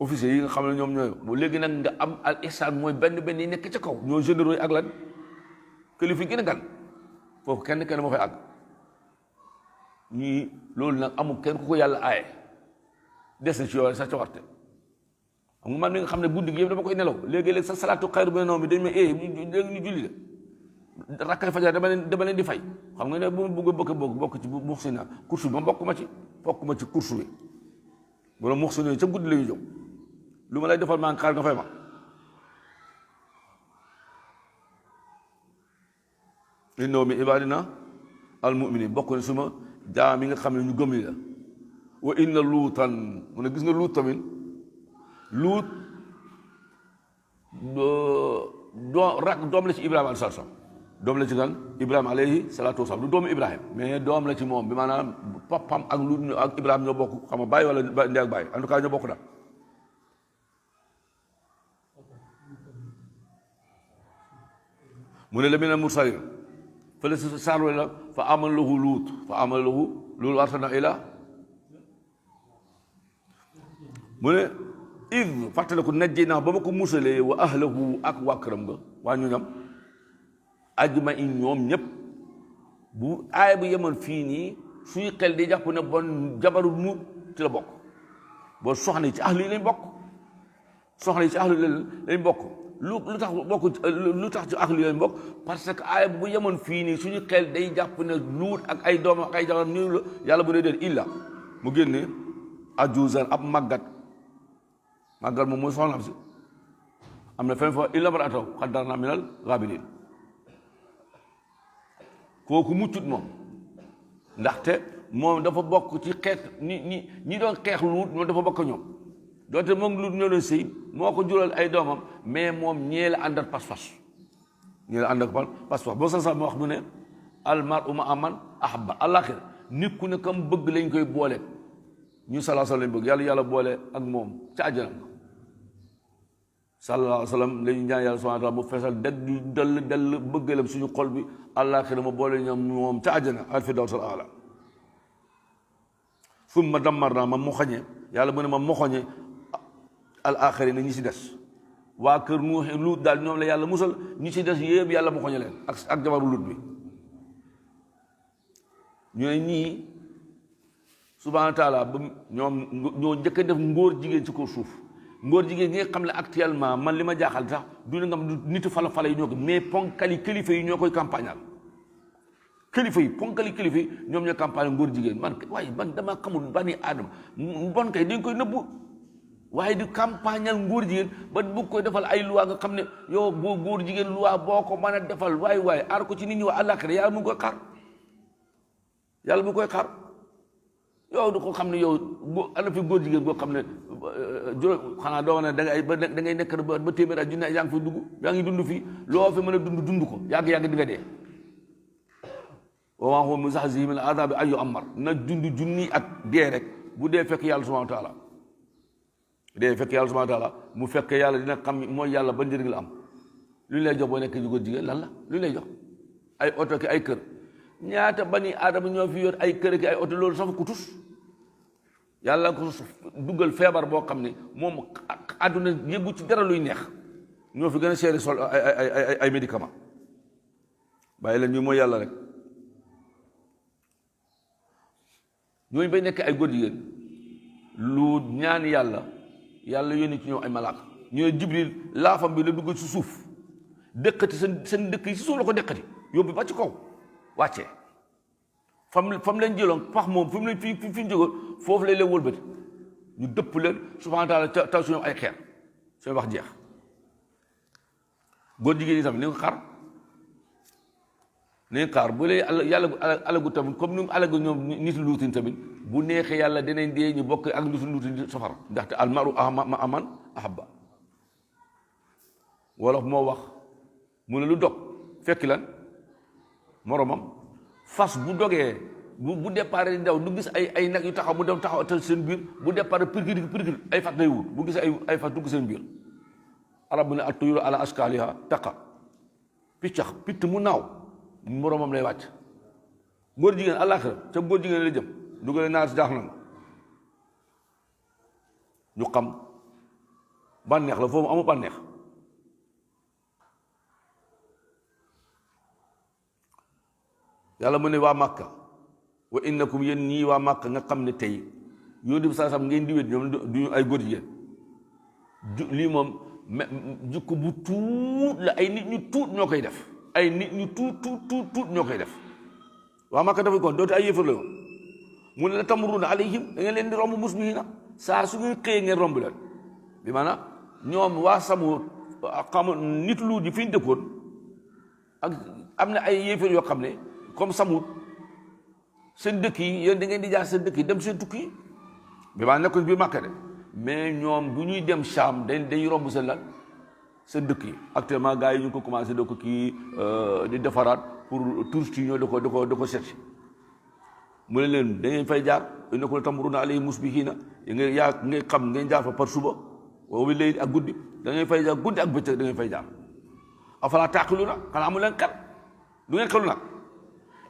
A: officier yi nga xam ne ñoom ñooy bu léegi nag nga am al ihsan mooy benn yi nekk ca kaw ñoo généraux yi ak lan kilifa yi gën a gan foofu kenn moo fay àgg ñii loolu nag amul kenn ku ko yàlla aaye des na ci yow sa cawarte xam nga man mi nga xam ne guddi gi yëpp dama koy nelaw léegi-léeg sa salaatu xayru mina nawm bi dañ ma léegi ñu julli de rakkay fajar dama leen di fay xam nga ne bu ma bëgg a bokk ci muxsina course bi ma bokk ma ci course bi bu doon muxsina ca guddi la ñu jóg lu ma lay defal maa ngi xaar nga fay ma innahu min ibadina al muminin bokk ne suma jaam yi nga xam ne ñu gëm li la wa inna luutan mu ne gis nga luut tamit luut doom la ci Ibrahima alayhi salaam doom la ci kan Ibrahima alayhi salaatu wasalaam du doomu Ibrahima mais doom la ci moom bi maanaam papam ak luut ak Ibrahima ñoo bokk xam nga bàyyi wala ndey ak bàyyi en tout cas ñoo bokk daal mu ne la mina mursalin fële si saarwe la fa aman lahu luut loolu arsalna ila mu ne id fàttaliku najjee naa ba ma ko musalee wa ahlahu ak waa këram nga waa ñoñam ajmain ñoom ñëpp bu aaya bu yemoon fii nii suñu xel di jàpp ne bon jabaru nuut ci la bokk boo soxna yi ci ahlu yi lañ bokk lu tax ci ahlu yi lañ bokk parce que aaya bu yemoon fii nii suñu xel day jàpp ne luut ak ay doomam ak ay jabaram ñu la yàlla bu dee déet illa mu génne ajuzan ab màggat moom mooy soxnaam si am na fenn fa illa mar'atahu qaddarna minal ghaabiriin kooku muccut moom ndaxte moom dafa bokk ci xeet ñi doon xeex luut moom dafa bokk ñoom doonte moom luut ñoo doon sëy moo ko jural ay doomam mais moom ñee la àndal pas-pas boo sa ma wax mu ne al mar'u ma'a man ahabba àllaaxira nit ku ne kam bëgg lañ koy boole ñu sallallahu alayhi wa sallam lañ bëgg yàlla boole ak moom ca àjjana sallallahu alayhi wa sallam lañu ñaan yàlla subhanahu wa taala mu feesal dell bëggalam suñu xol bi àllaaxira ma boole ñoom moom ca àjjana al firdaws al aala summa dammarnaa ma moxoñe yàlla mu ne ma moxoñe al aaxiriina ñi si des waa kër Nuux Luut daal ñoom la yàlla musal ñi si des yëpp yàlla moxoñe leen ak jabaru Luut bi ñu ne ñii subhanahu wa taala ba ñoom ñoo njëkk a def ngóor jigéen ci kaw suuf ngóor jigéen ñi nga xam ne actuellement man li ma jaaxal sax du nga xam nitu fala yi ñoo ko mais ponkali kilifa yi ñoo koy campagnal kilifa yi ponkali kilifa yi ñoom ñoo campagne ngóor jigéen man waaye man dama xamul bani aadama bon kay dañ koy nëbbu waaye di campagnal ngóor jigéen ba bu koy defal ay loi nga xam ne yow boo góor jigéen loi boo ko mën a defal waaye aar ko ci nit ñi waa àllaaxira yàlla mu ngi koy xaar yàlla mu ngi koy xaar yow du ko xam ne yow boo ana fi góor jigéen boo xam ne juróom xanaa doo ne da ngay nekk ba téeméer ak junne yaa ngi fi dugg yaa ngi dund fii loo fi mën a dund ko yàgg di nga dee wa maa huwa bi muzahzihi mina al-azaabi an yu'ammar na dund junni at dee rek bu dee fekk yàlla subhaanahu wa taala dee fekk yàlla subhaanahu wa taala mu fekk yàlla dina xam mooy yàlla ba njëriñ la am lu ñu lay jox boo nekk góor jigéen lan la lu ñu lay jox ay oto ki ay kër ñaata bani aadama ñoo fi yor ay kër ki ay oto loolu safa ku tus yàlla ko duggal feebar boo xam ne moom àdduna yëggu ci dara luy neex ñoo fi gën a seeri sol ay médicament bàyyi leen ñu mooy yàlla rek ñooñu bay nekk ay góor jigéen lu ñaan yàlla yónni ci ñoom ay malaaka ñu ne Jibril laafam bi la dugg ci suuf dëkkati seen dëkk yi ci suuf la ko dëkkati yóbbu ba ci kaw wàccee fam leen jëloon pax moom fi mu leen fi ñu jógoon foofu lay leen wëlbati ñu dëpp leen subhaanahu wa taala taw su ñoom ay xeer seen wax jeex góor jigéen yi tamit ni nga xaar nañ xaar bu lee yàlla alagu tamit comme ni mu alagu ñoom nit luutin tamit bu neexee yàlla dinañ dee ñu bokk ak nit luutin safara ndaxte almaru aman ahabba wolof moo wax mu ne lu dog fekki lan moromam fas bu dogee bu départ di daw du gis ay nag yu taxaw mu dem taxaw seen biir bu départ pirkir ay fas day wut bu gis ay fas dugg seen biir arab bu ne at-tuyuru ala ashkaliha taqa picc mu naaw moromam lay wàcc góor jigéen àllaaxira ca góor jigéen la jëm dugale naar si jaax na ñu xam bànneex la foofu amu bànneex yàlla mu ne waa Màkka wa innakum yéen ñii waa Màkka nga xam ne tey yónni bi saa sam ngeen di wét ñoom duñu ay góor jigéen lii moom jikko bu tuut la ay nit ñu tuut ñoo koy def ay nit ñu tuut ñoo koy def waa Màkka dafa kon dootu ay yëfar la yoon mu ne la tamuruna alayhim da ngeen leen di romb musbihina saa su ngeen xëyee ngeen romb leen bi maanaam ñoom waa Samud xam nit lu ji fi ñu dëkkoon ak am na ay yëfar yoo xam ne comme Samud seen dëkk yi yéen da ngeen di jaar seen dëkk yi dem seen tukki yi bi maanaam nekkuñ bi Màkka de mais ñoom bu ñuy dem Sham dañuy romb seen lan seen dëkk yi actuellement gars yi ñu ngi ko commencé da ko kii di defaraat pour touristes yi ñoo da ko cherché mu ne leen da ngeen fay jaar innakum tamuruna alayhim musbihina ngay xam ngeen jaar fa par suba wa bil layli ak guddi da ngeen fay jaar guddi ak bëccëg da ngeen fay jaar afala taqiluna xanaa amu leen xel du ngeen xelu nag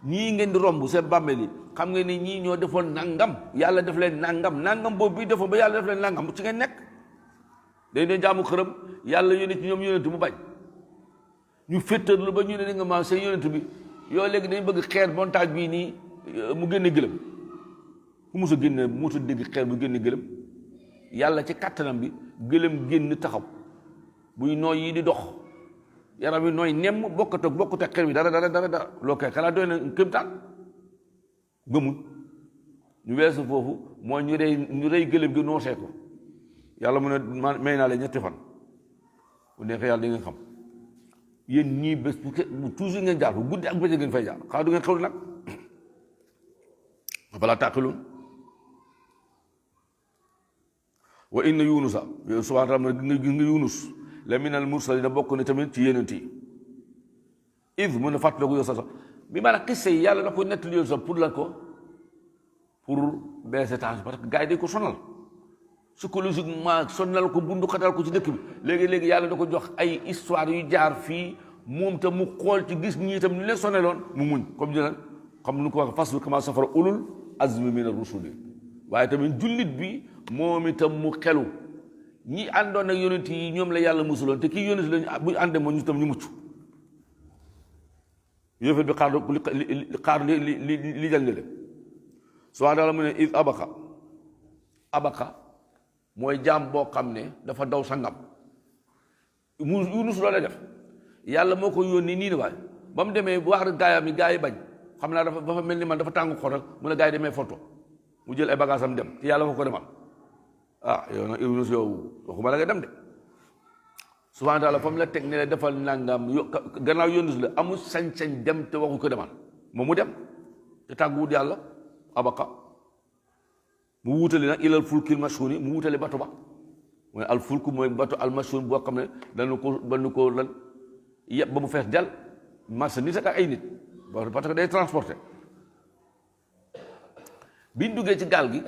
A: ñii ngeen di romb seen bàmmeel yi xam ngeen ni ñii ñoo defoon nangam yàlla def leen nangam boobu bii defoon ba yàlla def leen nangam ci ngeen nekk dañ doon jaamu xërëm yàlla yónni ci ñoom yónent mu bañ ñu féttarlu ba ñu ne nga maam seen yónent bi yow léegi dañ bëgg xeer montage bii nii mu génne gëlëm ku mos a génne mos a dégg xeer bu génne gëlëm yàlla ci kàttanam bi gëlëm génn taxaw buy nooy yi di dox yaram yi nooy nemm bokkut ak xeer bi dara loo koy xanaa doy na kéemtaan gëmul ñu weesu foofu mooy ñu rey gëlëm gi noosee ko yàlla mu ne may naa leen 3 fan bu neexee yàlla di ngeen xam yéen ñii bés bu toujours ngeen jaar bu guddi ak bëccëg ngeen fay jaar xanaa du ngeen xewlu nag afalaa taaqiluun wa inna yunusa yow subhaanahu wa taala gis nga yunus la minal mursalina bokk na tamit ci yonent yi id mun a fàttaliku yow sax bi maanaam xisse yi yàlla da ko nettali yow sax pour lan ko pour baisser tension parce que gars yi dañ ko sonal psychologiquement sonal ko bundu xatal ko ci dëkk bi léegi yàlla da ko jox ay histoire yu jaar fii moom tam mu xool ci gis ñii tam ñu leen sonaloon mu muñ comme ñu comme nu ko wax fasbir kamaa sabara ulul azmi mina rusuli waaye tamit jullit bi moom itam mu xelu ñi àndoon ak yonent yi ñoom la yàlla musuloon te kii yonent lañu bu ñu àndee moom ñu tam ñu mucc yëfet bi xaar li jàngale subhaanahu wa taala mu ne id abaka mooy jaam boo xam ne dafa daw sangam Yunus loola def yàlla moo ko yónni nii waay ba mu demee bu wax gaayam yi gaa yi bañ xam naa dafa mel ni man dafa tàng xol rek mu ne gaa yi demee photo mu jël ay bagage am dem te yàlla fa ko demal yow nag Yunus yow waxuma la nga dem de subhaana taala fa mu la teg ne la defal nangam gannaaw Yunus la amul sañ-sañ dem te waxu ko demal moom mu dem te tàgguwut yàlla abaka mu wutali nag ilal fulkil mashhuni mu wutali bato ba mooy al fulk mooy bato al mashhun boo xam ne dañu ko lan yëpp ba mu fees jal marchandise ak ay nit parce que day transporté biñ duggee ci gaal gi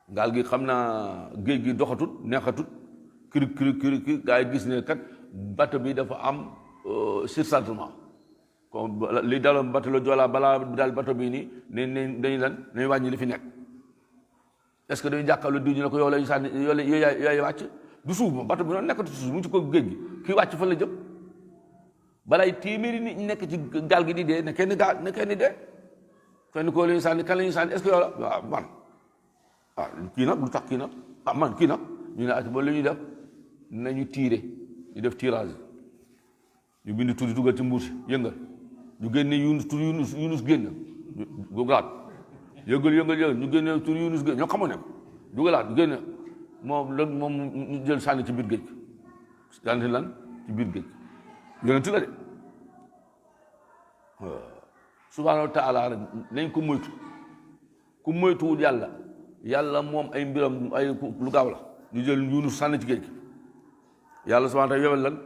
A: gaal gi xam naa géej gi doxatut neexatut kiri gaa yi gis ne kat bato bi dafa am surchargement kon li daloon bato la Joola balaa daal bato bii nii ne dañu lan nañu wàññi li fi nekk est-ce que dañu jàkkaarloo diw ñu ne ko yow lay sànni yow yaay wàcc du suuf ma bato bi noonu nekkatu suuf mu ngi ci ko géej gi kii wàcc fan la jëm balaay téeméeri nit ñi nekk ci gaal gi di dee ne kenn dee kenn koo la ñuy sànni kan la ñuy sànni est-ce que yow la waaw man kii nag lu tax kii nag man kii nag ñu ne at ba la ñuy def nañu tiire ñu def tirage ñu bind tuddi dugal ci mbuus yëngal ñu génne Yunus génn dugalaat yëngal ñu génne tur Yunus génn ñoo xamoon ne dugalaat ñu génne moom ñu jël sànni ci biir géej sànni lan ci biir géej yonent la de subhaanahu wa taala rek nañ ko moytu ku moytuwul yàlla moom ay mbiram ay lu gaaw la ñu jël Yunus sànni ci géej gi yàlla subhaanahu wa taala yowel lan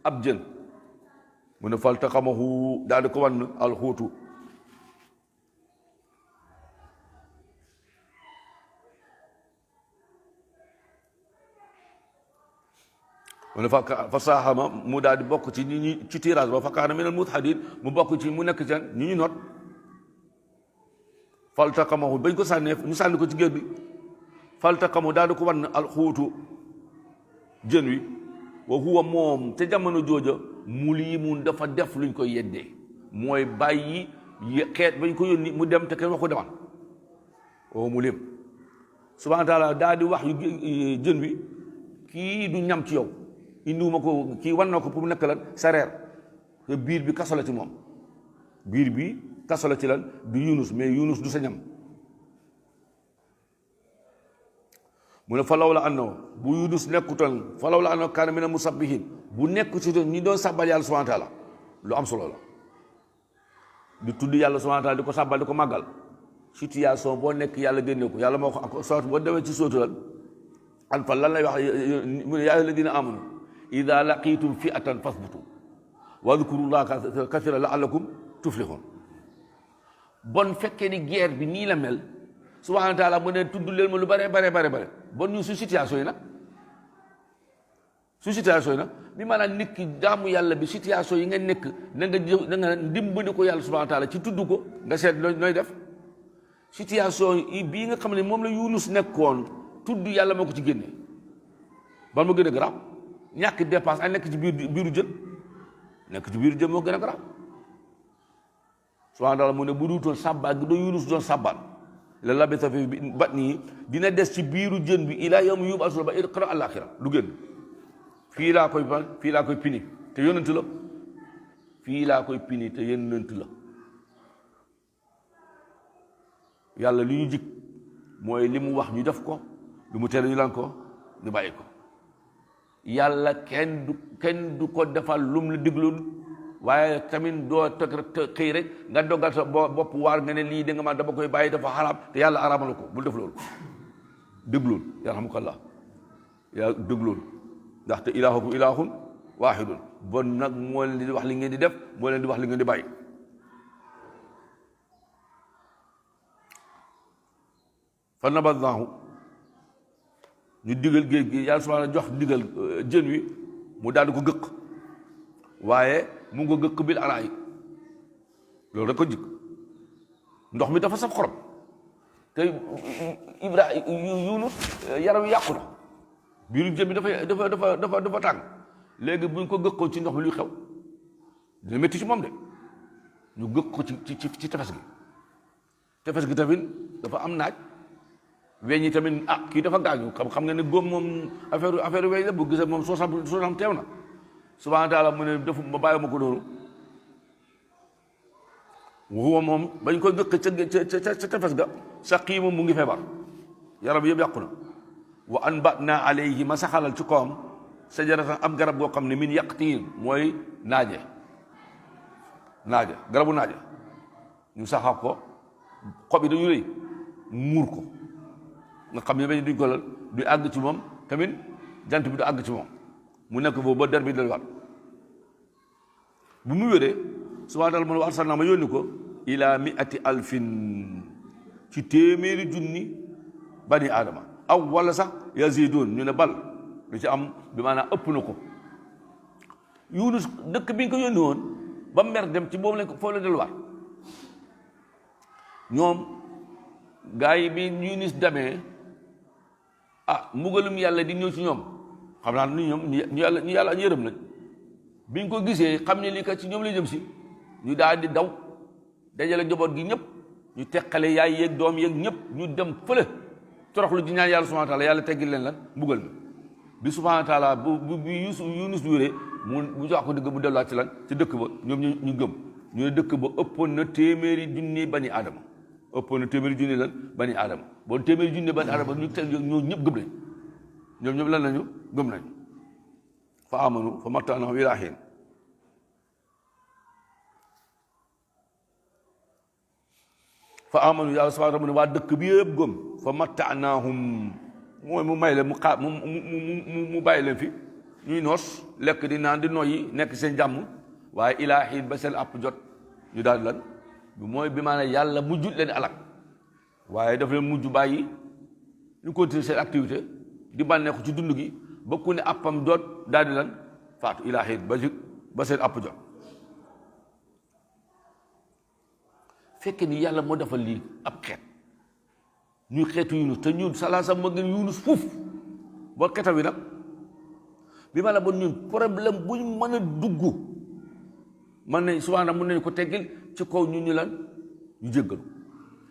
A: ab jën mu ne faltaqamahu daal di ko wan alxuutu mu ne fa saaxama mu daal di bokk ci ñi ci tirage ba fa kaana minal mudhadin mu bokk ci mu nekk ci ñu not faltaqamahu bañ ko sànnee ñu sànni ko ci géej bi faltaqamahu daal di ko wan alxuutu jën wi wa huwa moom te jamono jooja mulimun dafa def luñ koy yeddee mooy bàyyi xeet bañ ko yónni mu dem te kenn wax ko demal o mulim subhaana taala daal di wax yu jën wi kii du ñam ci yow indiwuma ko kii wan na ko pour mu nekk lan sa reer te biir bi kaso la ci moom biir bi kaso la ci lan du Yunus mais Yunus du sa ñam mu ne falaw la annahu bu Yunus nekkutoon falaw la annahu kaana mina musabbihin bu nekk ci doon ñi doon sàbbal yàlla subhaana taala lu am solo la di tudd yàlla subhaana taala di ko sàbbal di ko màggal situation boo nekk yàlla génne ko yàlla moo ko ak soo boo demee ci sóotu lan an fa lan lay wax mu ne yaa ayyuha alladina amanu ida laqitum fi'atan fasbutu wadkurullaha kasiran la'allakum tuflihun bon fekkee ni guerre bi nii la mel subhaana taala mu ne tudd leen ma lu bare bon ñu su situation yi nag bi maanaam nit ki jaamu yàlla bi situation yi nga nekk na nga dimbali ko yàlla subhaana taala ci tudd ko nga seet nooy def situation yi bii nga xam ne moom la Yunus nekkoon tudd yàlla moo ko ci génne ban moo gën a garaaw ñàkk dépense ay nekk ci biiru jën moo gën a garaaw subhaana taala mu ne bu duutoon sàbbaal gi doo Yunus doon sàbbaal la labisa fi batni dina des ci biiru jën bi ilaa yawmi yub'asuuna ba iqra al-aaxira lu génn fii laa koy pini te yonent la yàlla li ñu jik mooy li mu wax ñu def ko lu mu tere ñu lan ko ñu bàyyi ko yàlla kenn du ko defal lum la digloon waaye tamit doo xëy rek nga dogal sa bopp waar nga ne lii da nga ma dama koy bàyyi dafa xaraam te yàlla araamalu ko bul def loolu déglool yarhamukallah yaa déglool ndaxte ilaahukum ilaahun waahidun bon nag moo leen di wax li ngeen di def moo leen di wax li ngeen di bàyyi fa nabadnaahu ñu digal géej gi yàlla subhaana jox digal jën wi mu daal di ko gëq waaye mu ngi ko gëq bil araay loolu rek ko jikk ndox mi dafa saf xorom te Yunus yaram yàqu na biiru jën bi dafa tàng léegi buñ ko gëqoo ci ndox mi luy xew dina métti ci moom de ñu gëq ko ci tefes gi tamit dafa am naaj weñ yi tamit kii dafa gaañu xam nga ne góom moom affaire weñ la bu gisee moom soosam teew na subhaanahu wa taala mu ne defu ma bàyyi ma ko noonu waxuma moom bañ koy gëkk ca tefes ga sa xii moom mu ngi feebar yaram yëpp yàqu na wa anbatna alayhi ma saxalal ci kawam sajaratan ab garab goo xam ne min yaqtiin mooy naaje garabu naaje ñu saxal ko xob yi dañu rëy muur ko nga xam ne bañ duñ ko lal du àgg ci moom tamit jant bi du àgg ci moom mu nekk foofu ba der bi delluwaat bu mu wéree subhaanahu wa taala mu ne wa arsalnaa ma yónni ko ila mi'ati alfin ci téeméeri junni bani aadama aw wala sax yazidun ñu ne bal lu ci am bi maanaam ëpp na ko Yunus dëkk bi ñu ko yónni woon ba mer dem ci boobu lañ ko foofu la delluwaat ñoom gaa yi bi Yunus demee mbugalum yàlla di ñëw ci ñoom xam naa ni ñoom ñu yàlla yërëm lañ biñ ko gisee xam ne lii kat ci ñoom lay jëm si ñu daal di daw dajale njaboot gi ñëpp ñu teqale yaay yeeg doom yeeg ñëpp ñu dem fële toroxlu di ñaan yàlla subhanahu wa taala yàlla teggil leen lan mbugal mi bi subhanahu wa taala bu Yunus wéree mu jox ko dëgg bu delluwaat ci lan ci dëkk ba ñoom ñu gëm ñu ne dëkk ba ëppoon na téeméeri junni bani aadama ëppoon na téeméeri junni lan bani aadama bon téeméeri junni bani aadama ñu teg ñoo ñëpp gëm nañ ñoom ñëpp lan nañu gëm nañ fa amanu fa mattaanahum ilaa hiin fa amanu yàlla subhaanahu wa taala mu ne waa dëkk bi yëpp gëm fa mattaanahum mooy mu may leen mu bàyyi leen fi ñuy noos lekk di naan di noyyi nekk seen jàmm waaye ilaa hiin ba seen àpp jot ñu daal lan mooy bi maanaam yàlla mujjut leen alak waaye daf leen mujj bàyyi ñu continuer seen activité di bànneexu ci dund gi ba ku ne appam jot daal di lan faatu ilaa hiin ba seen app jot fekke ni yàlla moo defal lii ab xeet ñuy xeetu Yunus te ñun salaasa ma gën Yunus fuuf boo xeetam wi nag bi ma la bon ñun problème buñ mën a dugg man nañ subhaana mën nañu ko teggil ci kaw ñun ñu lan ñu jéggalu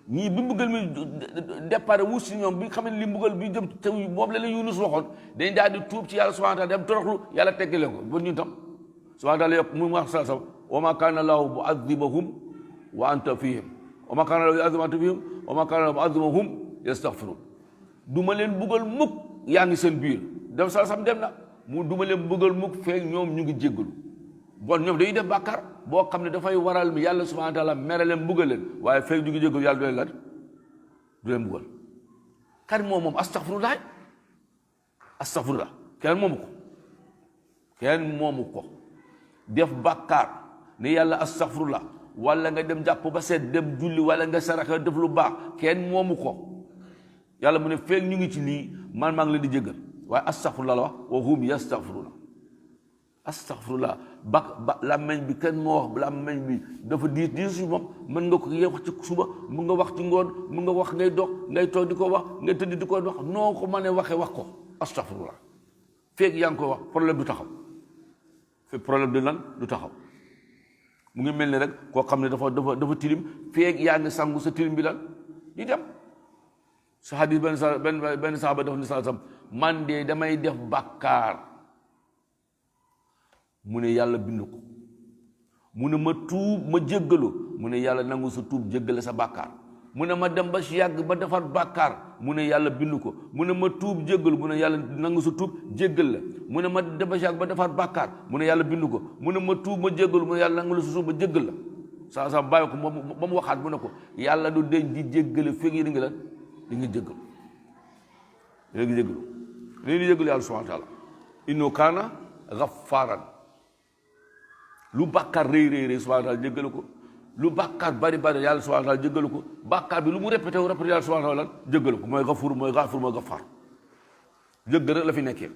A: ñii bi mbugal mi départ wu si ñoom bi xam ne li mbugal bi jëm te moom la leen Yunus waxoon dañ daal di tuub ci yàlla subhaana taala dem toroxlu yàlla teggile ko bon ñun tam subhaana taala yokk mu wax sa wa ma kaana llaahu mu'azzibahum wa anta fihim wa ma kaana llaahu yu'azzibahum wa anta fihim wa ma kaana llaahu mu'azzibahum yastaghfirun du ma leen mbugal mukk yaa ngi seen biir dem sa sam dem na mu du ma leen mbugal mukk feek ñoom ñu ngi jéggalu bon ñoom dañuy def bàkkaar boo xam ne dafay waral yàlla subhanahu wa taala mere leen mbugal leen waaye feek ñu ngi jéggalu yàlla du leen lan du leen mbugal kan moom astaghfirullah kenn moomu ko def bàkkaar ne yàlla astaghfirullah wala nga dem jàpp ba seet dem julli wala nga saraxa def lu baax kenn moomu ko yàlla mu ne feek ñu ngi ci lii man maa ngi leen di jéggal waaye astaghfirullah la wax wa hum yastaghfiruna astaghfirullah ba làmmeñ bi kenn moo wax làmmeñ bi dafa diis si moom mën nga ko wax ci suba mën nga wax ci ngoon mën nga wax ngay dox ngay toog di ko wax ngay tëdd di ko wax noo ko mën a waxee wax ko astaghfirullah feek yaa ngi ko wax problème du taxaw feek problème de lan du taxaw mu ngi mel ni rek koo xam ne dafa tilim feek yaa ngi sangu sa tilim bi lan di dem sa hadis benn saaba daf ni sam man de damay def bàkkaar mu ne yàlla bind ko mu ne ma tuub ma jéggalu mu ne yàlla nangu sa tuub jéggale sa bàkkaar mu ne ma dem ba si yàgg ba defar bàkkaar mu ne yàlla bind ko mu ne ma tuub jéggalu mu ne yàlla nangu sa tuub jéggal la mu ne ma dem ba si yàgg ba defar bàkkaar mu ne yàlla bind ko mu ne ma tuub ma jéggalu mu ne yàlla nangu la sa tuub ma jéggal la saa bàyyi ko ba mu waxaat mu ne ko yàlla du deñ di jéggale fekk yi di nga lan di nga jéggalu léegi jéggalu léegi di jéggalu yàlla subhanahu wa taala innahu kaana gaffaaran lu bàkkaar rëy subhanahu wa taala jéggalu ko lu bàkkaar bari yàlla subhanahu wa taala jéggalu ko bàkkaar bi lu mu répété yàlla subhanahu wa taala jéggalu ko mooy gafuur mooy gaafur mooy gafaar jéggal rek la fi nekkee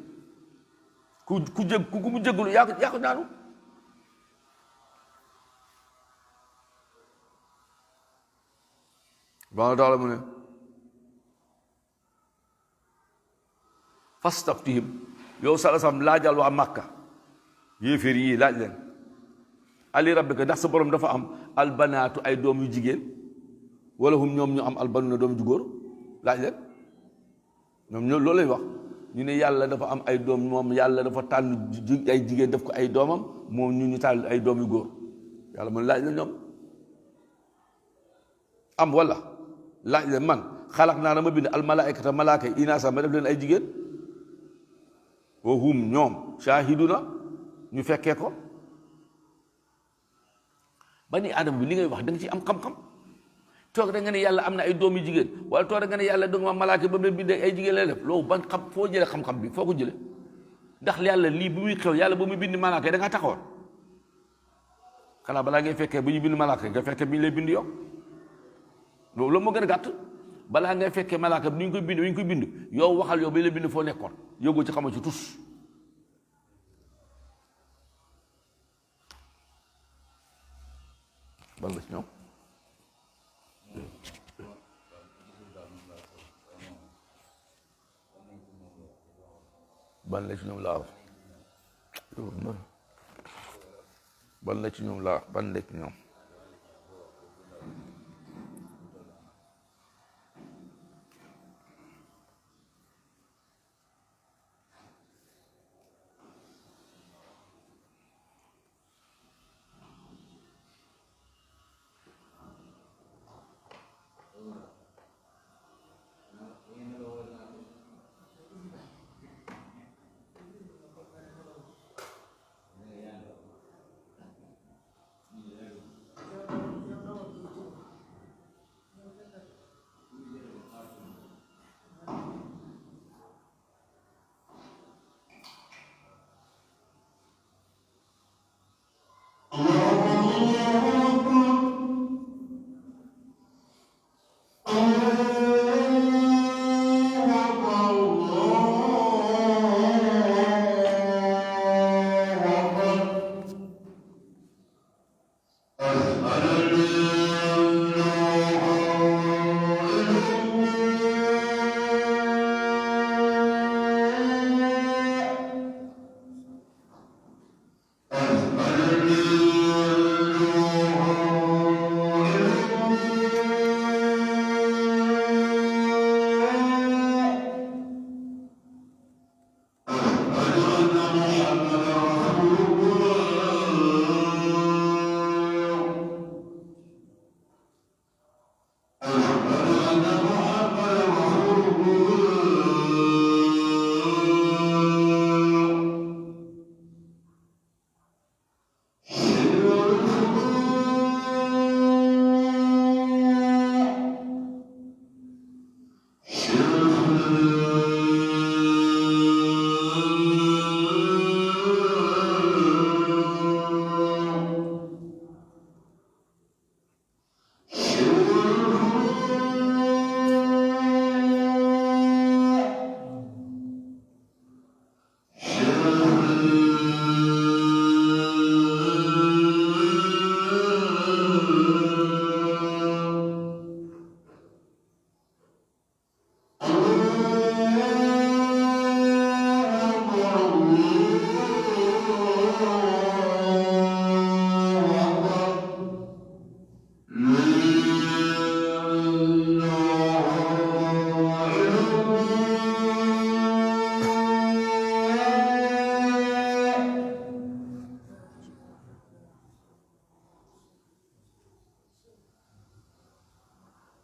A: ku mu jéggalu yaa ko daanu subhanahu wa taala mu ne fastaftihim yow salasam laajal waa Makka yéeféer yii laaj leen ali rabbika ndax sa borom dafa am albanaatu ay doom yu jigéen wala hum ñoom ñu am albanuna doom ju góor laaj leen ñoom loolu lay wax ñu ne yàlla dafa am ay doom moom yàlla dafa tànn ay jigéen def ko ay doomam moom ñu tànn ay doom yu góor yàlla man laaj la ñoom am wala laaj la man xalaq naa dama bind almalaikata malaaka yi inaasa ma def leen ay jigéen wa hum ñoom shahiduna ñu fekkee ko bani aadama bi li ngay wax da nga ci am xam-xam toog da nga ne yàlla am na ay doom yu jigéen wala toog da nga ne yàlla danga ma malaaka ba mu leen bindee ay jigéen lay def loolu ban xam foo jëlee xam-xam bi foo ko jëlee ndax yàlla lii bu muy xew yàlla ba muy bind malaaka yi da ngaa taxawoon xanaa balaa ngay fekkee bu ñu bind malaaka yi nga fekkee bi ñu lay bind yow loolu moo gën a gàtt balaa ngay fekkee malaaka bi ni ñu koy bind yow waxal yow ba ñu lay bind foo nekkoon yógoo ci xamoo ci tus ban la ci ñoom ban la ci ñoom laa wax ban la ci ñoom laa wax ban la ci ñoom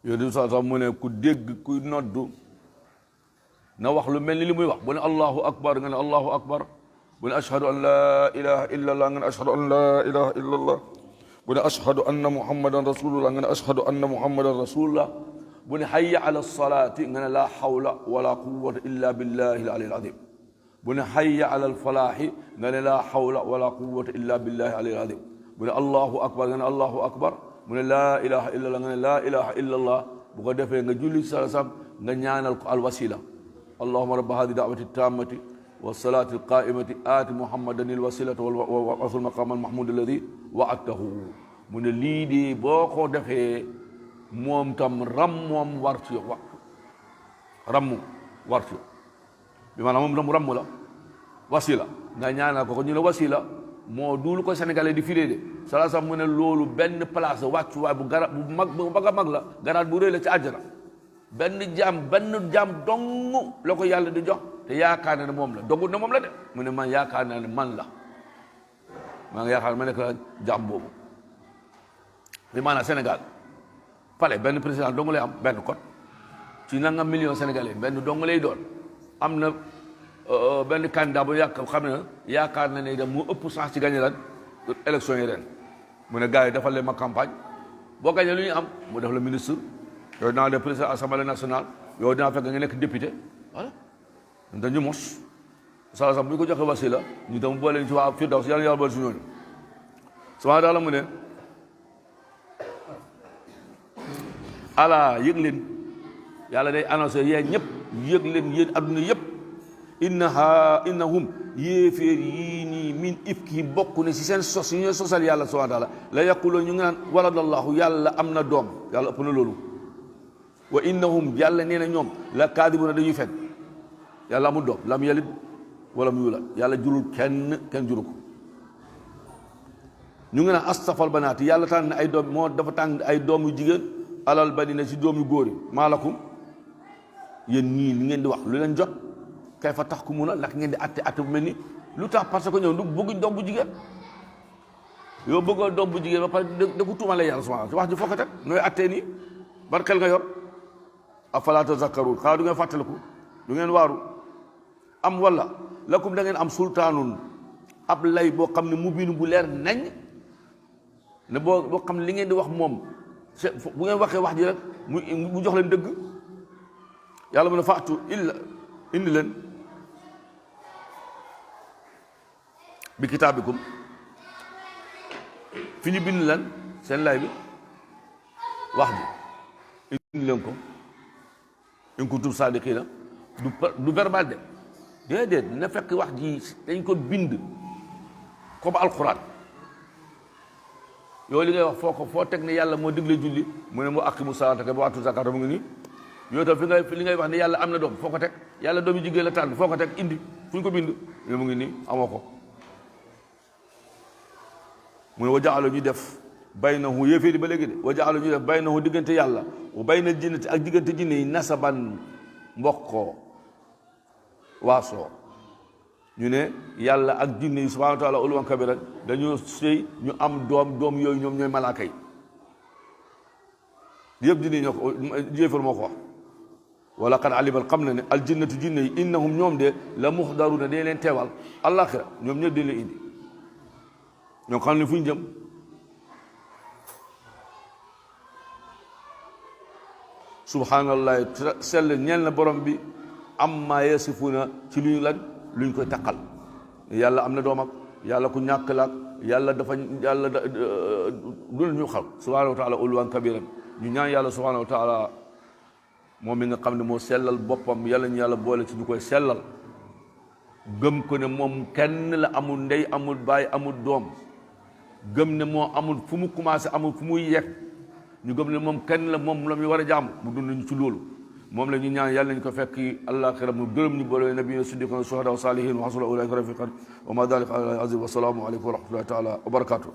A: yooyu sax mu ne ku dégg ku noddu na wax lu mel ni li muy wax bu ne allahu akbar nga ne allahu akbar bu ne ashhadu an la ilaha illa allah nga ne ashhadu an la ilaha illa allah bu ne ashhadu anna muhammadan rasulullah nga ne ashhadu anna muhammadan rasulullah bu ne hayya ala salati nga ne la hawla wala quwwata illa billahi al aliyyil azim bu ne hayya ala al falahi nga ne la hawla wala quwwata illa billahi al aliyyil azim bu ne allahu akbar nga ne allahu akbar mu ne laa ilaha illa allah nga ne laa ilaha illa allah bu ko defee nga julli sa sam nga ñaanal ko alwasila allahumma rabba hadi da'wati tammati wa salati alqa'imati aati muhammadan alwasilata wa wasul maqam almahmud alladhi wa'adtahu mu ne lii de boo ko defee moom tam ram moom war ci yow rammu war ci yow bi maanaam moom rammu la wasila nga ñaanal ko ñu ne wasila moo duulu ko sénégalais di firee de sala sam mu ne loolu benn place wàccuwaay bu garab bu mag bu mag a mag la garaat bu rëy la ci àjjana benn jaam dong la ko yàlla di jox te yaakaar na ne moom la dogu na moom la de mu ne man yaakaar naa ne man la maa ngi yaakaar ma nekk jaam boobu bi maanaam Sénégal pale benn président dong lay am benn code ci nangam million sénégalais benn dong lay doon am na benn candidat bu xam ne yaakaar na ne da mu ëpp chance ci gagné lan élection yi ren mu ne gars yi defal leen ma campagne boo gagné lu ñu am mu def la ministre yow dinaa def président assemblée nationale yow dinaa fekk nga nekk député voilà dañu mos saa sax bu ñu ko joxe wasila ñu tam boole leen ci waa Firdaws yàlla yàlla boole si ñooñu sama daala mu ne ala yëg leen yàlla day annoncé yéen ñëpp yëg leen yéen adduna yëpp innahum yéeféer yii nii min ifki bokk ne si seen sos yi ñooy sosal yàlla subhanahu wa taala la yaquloo ñu ngi naan waladallahu yàlla am na doom yàlla ëpp na loolu wa innahum yàlla nee na ñoom la kaadibuna dañuy fen yàlla amul doom lam yalid wala mu yulad yàlla jurul kenn juru ko ñu ngi naan astafal banaati yàlla tànn ay doom moo dafa tànn ay doom yu jigéen alal banina si doom yu góor yi maalakum yéen ñii li ngeen di wax lu leen jot kay fa tax ku mun a nag ngeen di atte bu mel ni lu tax parce que ñoom du bëgguñ doom bu jigéen yow bëggoo doom bu jigéen ba pare da ko tuumale yàlla subhanahu wax ji foo ko teg nooy attee nii ban xel nga yor afala tazakkarun xanaa du ngeen fàttaliku du ngeen waaru am wala lakum da ngeen am sultaanun ab lay boo xam ne mubiin bu leer nañ ne boo xam ne li ngeen di wax moom bu ngeen waxee wax ji rek mu jox leen dëgg yàlla mu ne faatu indi leen bi kitaabikum fi ñu bind leen seen lay bi wax ji indi leen ko in kuntum saadiqiina du verbal de déedéet na fekk wax ji dañ ko bind comme alquran yow li ngay wax foo teg ne yàlla moo digle julli mu ne mu aqimu salaata ba waatu zakata mu ngi nii yow tam li ngay wax ne yàlla am na doom foo ko teg yàlla doom yi jigéen la tànn foo ko teg indi fu ñu ko bind mu ngi nii amoo ko mu ne wa jaalo ñu def baynahu yéeféeri ba léegi de wa jaalo ñu def baynahu diggante yàlla wa bayna jinnati ak diggante jinne yi nasaban mbokkoo waasoo ñu ne yàlla ak jinne yi subhanahu wa taala uluwan kabira dañoo sëy ñu am doom yooyu ñoom ñooy malaaka yi yëpp jinne yi ñoo ko yéefar moo ko wax wala qad alimal xam na ne al jinnatu jinne yi innahum ñoom de la muxdaruna dañ leen teewal àllaaxira ñoom ñëpp dañ leen indi ñoo xam ne fu ñu jëm subhanallahi sell ñeel na borom bi amma yasifuna ci luñ koy taqal yàlla am na doom ak yàlla ku ñàkk la ak yàlla dafa yàlla dul ñu xam subhanahu wa taala uluwan kabiran ñu ñaan yàlla subhanahu wa taala moom mi nga xam ne moo sellal boppam yàlla ñu yàlla boole ci ñu koy sellal gëm ko ne moom kenn la amul ndey amul baay amul doom gëm ne moo amul fu mu commencé amul fu muy yegg ñu gëm ne moom kenn la moom la muy war a jaamu mu dund ñu ci loolu moom la ñu ñaan yàlla nañu ko fekk àllaaxira mu gërëm ñu boole nabiyina siddiqina shuhada wa salihin wa hasuna ulaika rafiqan wa ma dalika ala aziz wa salaamu aleykum wa rahmatullahi taala wa barakatuh